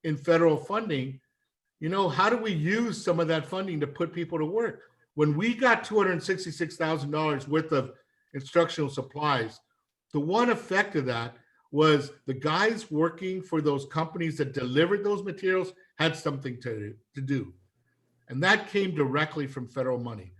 in federal funding. You know, how do we use some of that funding to put people to work? When we got $266,000 worth of instructional supplies, the one effect of that was the guys working for those companies that delivered those materials had something to do. And that came directly from federal money.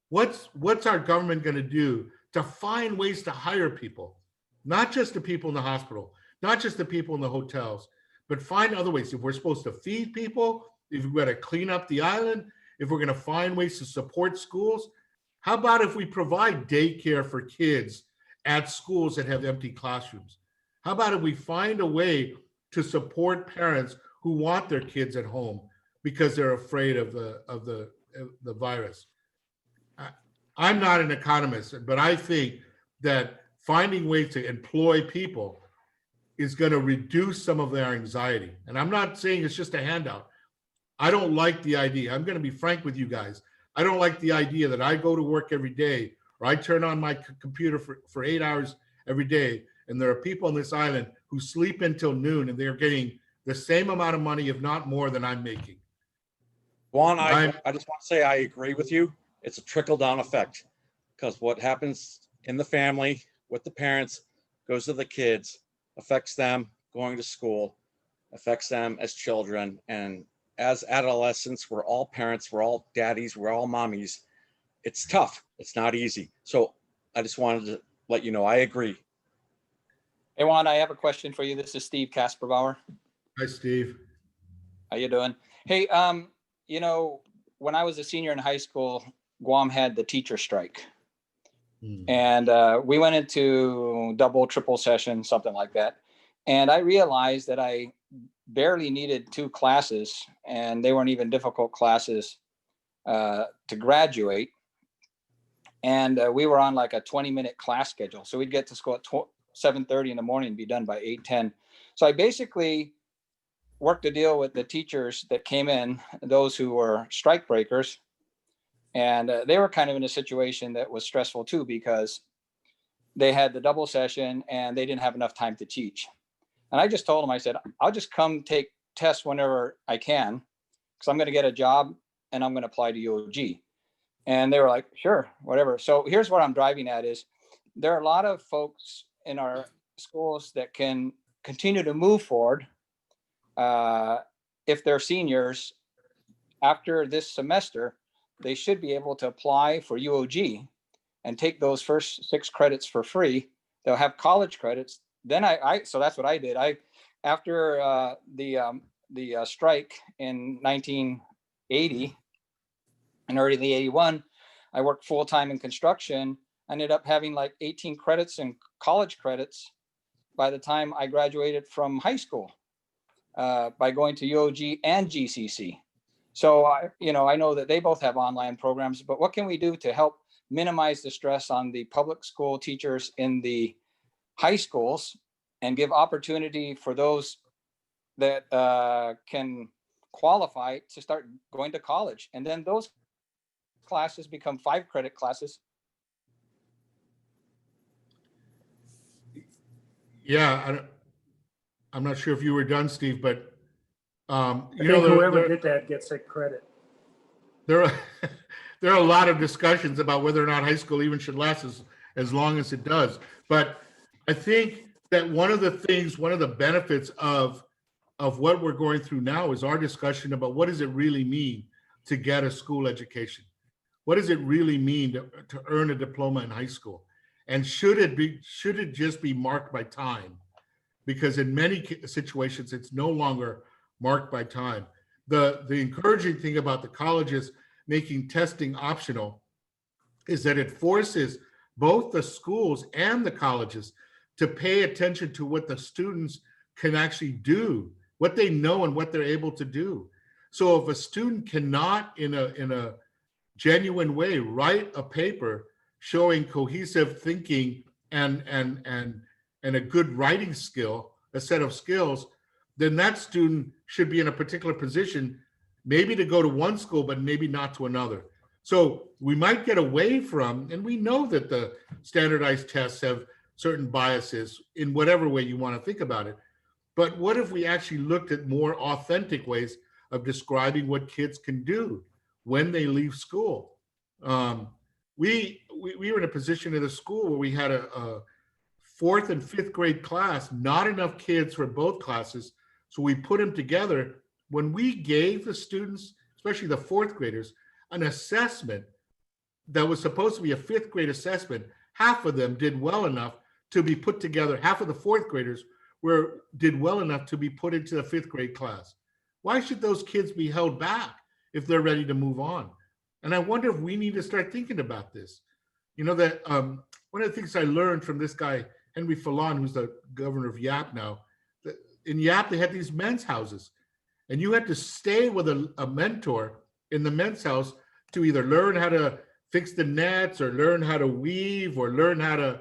What's our government going to do to find ways to hire people? Not just the people in the hospital, not just the people in the hotels, but find other ways. If we're supposed to feed people, if we're going to clean up the island, if we're going to find ways to support schools, how about if we provide daycare for kids at schools that have empty classrooms? How about if we find a way to support parents who want their kids at home because they're afraid of the virus? I'm not an economist, but I think that finding ways to employ people is going to reduce some of their anxiety. And I'm not saying it's just a handout. I don't like the idea. I'm going to be frank with you guys. I don't like the idea that I go to work every day or I turn on my computer for 8 hours every day, and there are people on this island who sleep until noon and they're getting the same amount of money, if not more, than I'm making. Juan, I just want to say I agree with you. It's a trickle-down effect, because what happens in the family with the parents goes to the kids, affects them going to school, affects them as children. And as adolescents, we're all parents, we're all daddies, we're all mommies. It's tough. It's not easy. So I just wanted to let you know, I agree. Hey, Juan, I have a question for you. This is Steve Kasperbauer. Hi, Steve. How you doing? Hey, you know, when I was a senior in high school, Guam had the teacher strike. And we went into double, triple session, something like that. And I realized that I barely needed 2 classes, and they weren't even difficult classes to graduate. And we were on like a 20-minute class schedule. So we'd get to school at 7:30 in the morning and be done by 8:10. So I basically worked a deal with the teachers that came in, those who were strike breakers. And they were kind of in a situation that was stressful too, because they had the double session and they didn't have enough time to teach. And I just told them, I said, I'll just come take tests whenever I can, because I'm going to get a job and I'm going to apply to UOG. And they were like, sure, whatever. So here's what I'm driving at is there are a lot of folks in our schools that can continue to move forward if they're seniors after this semester. They should be able to apply for UOG and take those first 6 credits for free. They'll have college credits. Then so that's what I did. After the strike in 1980 and early 81, I worked full-time in construction. I ended up having like 18 credits and college credits by the time I graduated from high school by going to UOG and GCC. So, I know that they both have online programs, but what can we do to help minimize the stress on the public school teachers in the high schools and give opportunity for those that can qualify to start going to college? And then those classes become 5-credit classes. Yeah, I'm not sure if you were done, Steve, but I think whoever did that gets a credit. There are a lot of discussions about whether or not high school even should last as long as it does. But I think that one of the benefits of of what we're going through now is our discussion about what does it really mean to get a school education? What does it really mean to earn a diploma in high school? And should it just be marked by time? Because in many situations, it's no longer marked by time. The encouraging thing about the colleges making testing optional is that it forces both the schools and the colleges to pay attention to what the students can actually do, what they know and what they're able to do. So if a student cannot in a genuine way write a paper showing cohesive thinking and a good writing skill, a set of skills, then that student should be in a particular position, maybe to go to one school, but maybe not to another. So we might get away from, and we know that the standardized tests have certain biases in whatever way you want to think about it. But what if we actually looked at more authentic ways of describing what kids can do when they leave school? We were in a position at a school where we had a 4th and 5th grade class, not enough kids for both classes. So we put them together. When we gave the students, especially the 4th graders, an assessment that was supposed to be a 5th grade assessment, half of them did well enough to be put together. Half of the 4th graders did well enough to be put into the 5th grade class. Why should those kids be held back if they're ready to move on? And I wonder if we need to start thinking about this. You know, that one of the things I learned from this guy, Henry Fallon, who's the governor of Yap now, that in Yap, they had these men's houses. And you had to stay with a mentor in the men's house to either learn how to fix the nets or learn how to weave or learn how to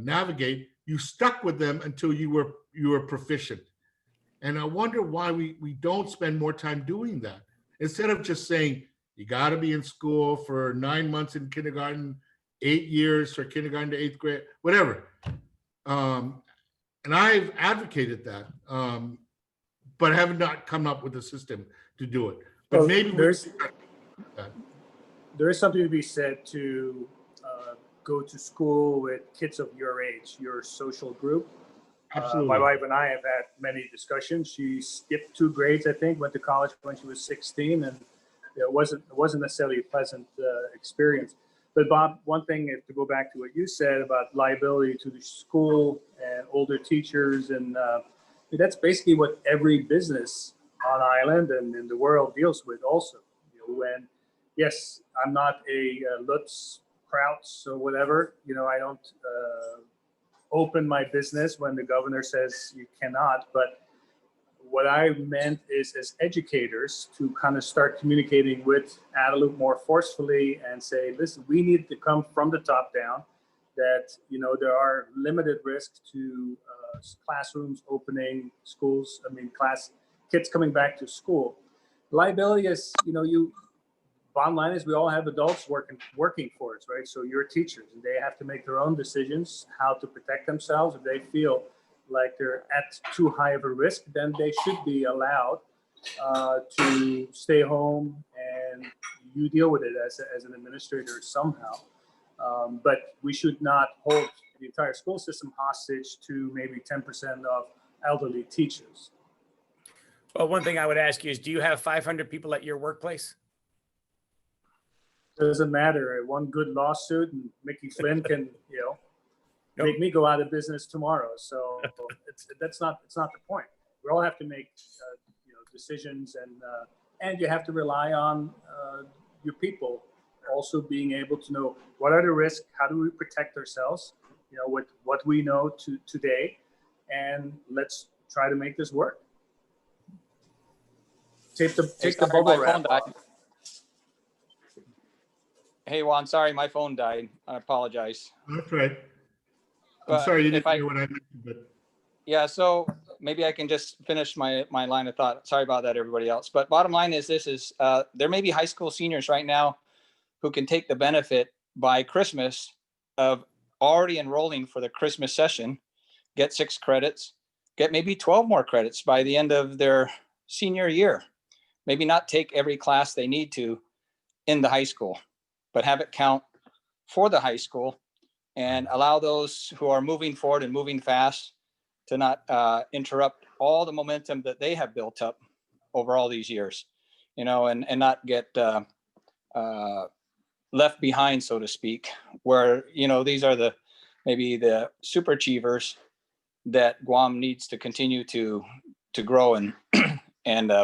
navigate. You stuck with them until you were proficient. And I wonder why we don't spend more time doing that. Instead of just saying, you got to be in school for 9 months in kindergarten, 8 years for kindergarten to 8th grade, whatever. And I've advocated that, but I have not come up with a system to do it. But Well, maybe there is something to be said to go to school with kids of your age, your social group. Absolutely. My wife and I have had many discussions. She skipped 2 grades, I think, went to college when she was 16, and it wasn't necessarily a pleasant experience. But Bob, one thing, to go back to what you said about liability to the school and older teachers, and that's basically what every business on island and in the world deals with also. You know, when, yes, I'm not a Lutz, Krauts or whatever, you know, I don't open my business when the governor says you cannot, but what I meant is, as educators, to kind of start communicating with Adelup more forcefully and say, listen, we need to come from the top down, that, you know, there are limited risks to classrooms opening, schools, kids coming back to school. Liability is, you know, bottom line is we all have adults working for us, right? So you're teachers, and they have to make their own decisions how to protect themselves. If they feel like they're at too high of a risk, then they should be allowed to stay home, and you deal with it as an administrator somehow. But we should not hold the entire school system hostage to maybe 10% of elderly teachers. Well, one thing I would ask you is, do you have 500 people at your workplace? Doesn't matter. One good lawsuit and Mickey Flynn can, you know, make me go out of business tomorrow. So that's not the point. We all have to make you know, decisions, and you have to rely on your people also being able to know what are the risks, how do we protect ourselves, you know, with what we know today, and let's try to make this work. Take the bubble wrap off. Hey, Juan, sorry, my phone died. I apologize. That's right. But I'm sorry you if didn't hear what I mentioned, but Yeah, so maybe I can just finish my line of thought. Sorry about that, everybody else. But bottom line is there may be high school seniors right now who can take the benefit by Christmas of already enrolling for the Christmas session, get 6 credits, get maybe 12 more credits by the end of their senior year. Maybe not take every class they need to in the high school, but have it count for the high school and allow those who are moving forward and moving fast to not interrupt all the momentum that they have built up over all these years, you know, and not get left behind, so to speak, where, you know, these are maybe the super achievers that Guam needs to continue to grow and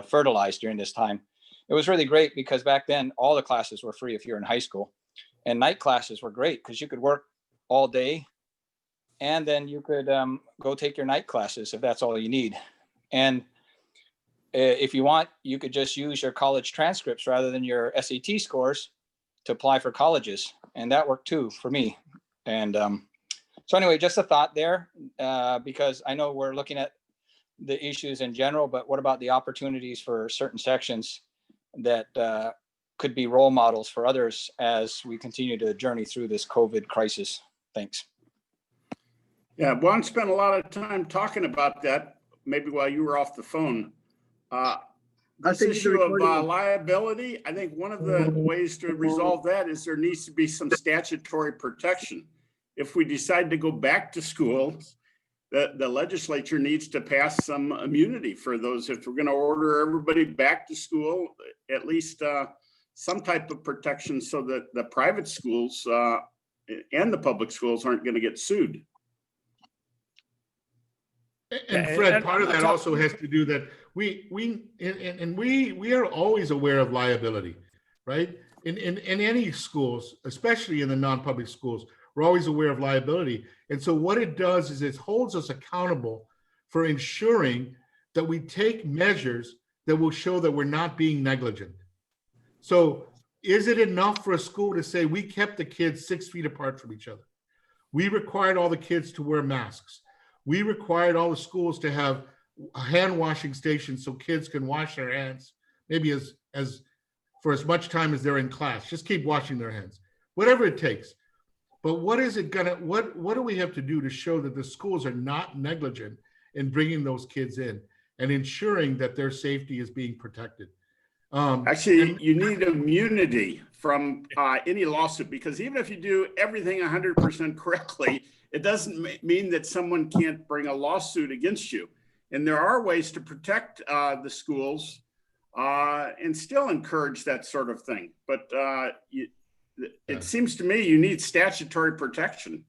fertilize during this time. It was really great because back then all the classes were free if you're in high school, and night classes were great because you could work all day and then you could go take your night classes if that's all you need. And if you want, you could just use your college transcripts rather than your SAT scores to apply for colleges. And that worked too for me. And so anyway, just a thought there, because I know we're looking at the issues in general, but what about the opportunities for certain sections that could be role models for others as we continue to journey through this COVID crisis? Thanks. Yeah, Juan spent a lot of time talking about that, maybe while you were off the phone. This issue of liability, I think one of the ways to resolve that is there needs to be some statutory protection. If we decide to go back to school, the legislature needs to pass some immunity for those. If we're going to order everybody back to school, at least some type of protection so that the private schools and the public schools aren't going to get sued. And Fred, part of that also has to do that we are always aware of liability, right? In any schools, especially in the non-public schools, we're always aware of liability. And so what it does is it holds us accountable for ensuring that we take measures that will show that we're not being negligent. So is it enough for a school to say we kept the kids 6 feet apart from each other? We required all the kids to wear masks. We required all the schools to have hand washing stations so kids can wash their hands, maybe as for as much time as they're in class. Just keep washing their hands, whatever it takes. But what do we have to do to show that the schools are not negligent in bringing those kids in and ensuring that their safety is being protected? Actually, you need immunity from any lawsuit, because even if you do everything 100% correctly, it doesn't mean that someone can't bring a lawsuit against you. And there are ways to protect the schools and still encourage that sort of thing. But it seems to me you need statutory protection.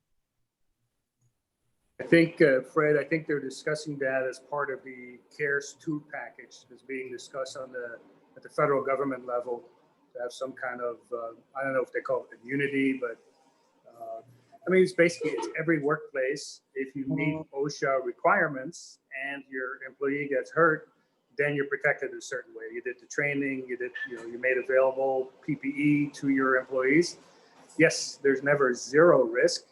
I think, Fred, I think they're discussing that as part of the CARES 2 package that's being discussed at the federal government level, to have some kind of, I don't know if they call it immunity, but I mean, it's every workplace. If you meet OSHA requirements and your employee gets hurt, then you're protected a certain way. You did the training, you made available PPE to your employees. Yes, there's never zero risk,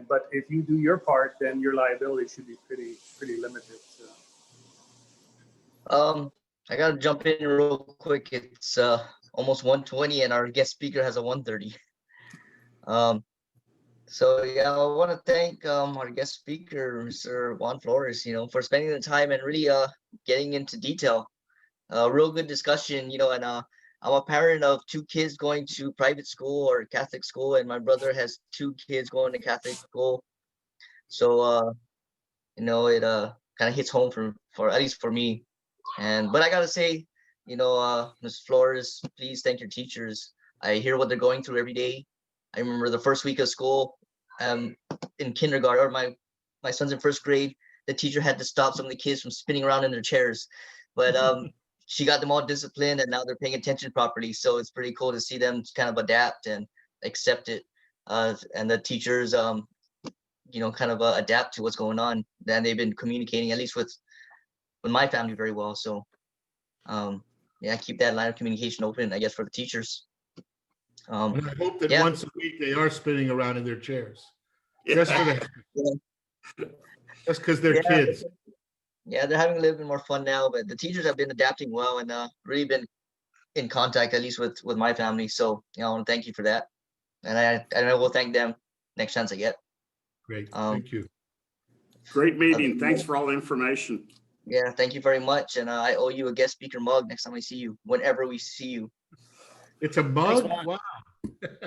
but if you do your part, then your liability should be pretty limited. So. I gotta jump in real quick. It's almost 1:20 and our guest speaker has a 1:30. So yeah, I want to thank our guest speaker, Mr. Juan Flores, for spending the time and really getting into detail. Real good discussion, and I'm a parent of 2 kids going to private school or Catholic school, and my brother has 2 kids going to Catholic school. So it kind of hits home for at least for me. But I gotta say, Ms. Flores, please thank your teachers. I hear what they're going through every day. I remember the first week of school in kindergarten, or my son's in 1st grade, the teacher had to stop some of the kids from spinning around in their chairs. But she got them all disciplined and now they're paying attention properly. So it's pretty cool to see them kind of adapt and accept it. And the teachers, kind of adapt to what's going on. Then they've been communicating, at least with my family, very well. So keep that line of communication open, I guess, for the teachers. And I hope that once a week they are spinning around in their chairs. Just for that. Just because they're kids. Yeah, they're having a little bit more fun now, but the teachers have been adapting well and really been in contact, at least with my family. So I want to thank you for that. And I will thank them next chance I get. Great. Thank you. Great meeting. Thanks for all the information. Yeah, thank you very much. And I owe you a guest speaker mug next time I see you, whenever we see you. It's a mug? Wow.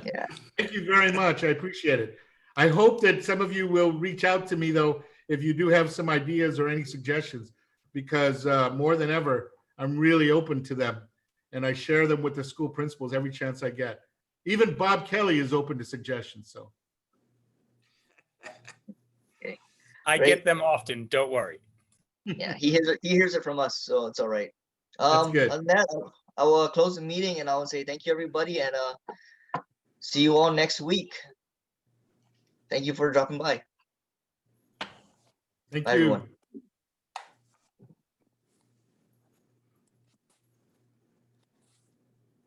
Yeah. Thank you very much. I appreciate it. I hope that some of you will reach out to me, though, if you do have some ideas or any suggestions, because more than ever, I'm really open to them. And I share them with the school principals every chance I get. Even Bob Kelly is open to suggestions, so. I Great. get them often, don't worry. Yeah, he hears it from us, so it's all right. That's good. Other than that, I will close the meeting and I will say thank you, everybody, and see you all next week. Thank you for dropping by. Thank Bye, you. everyone.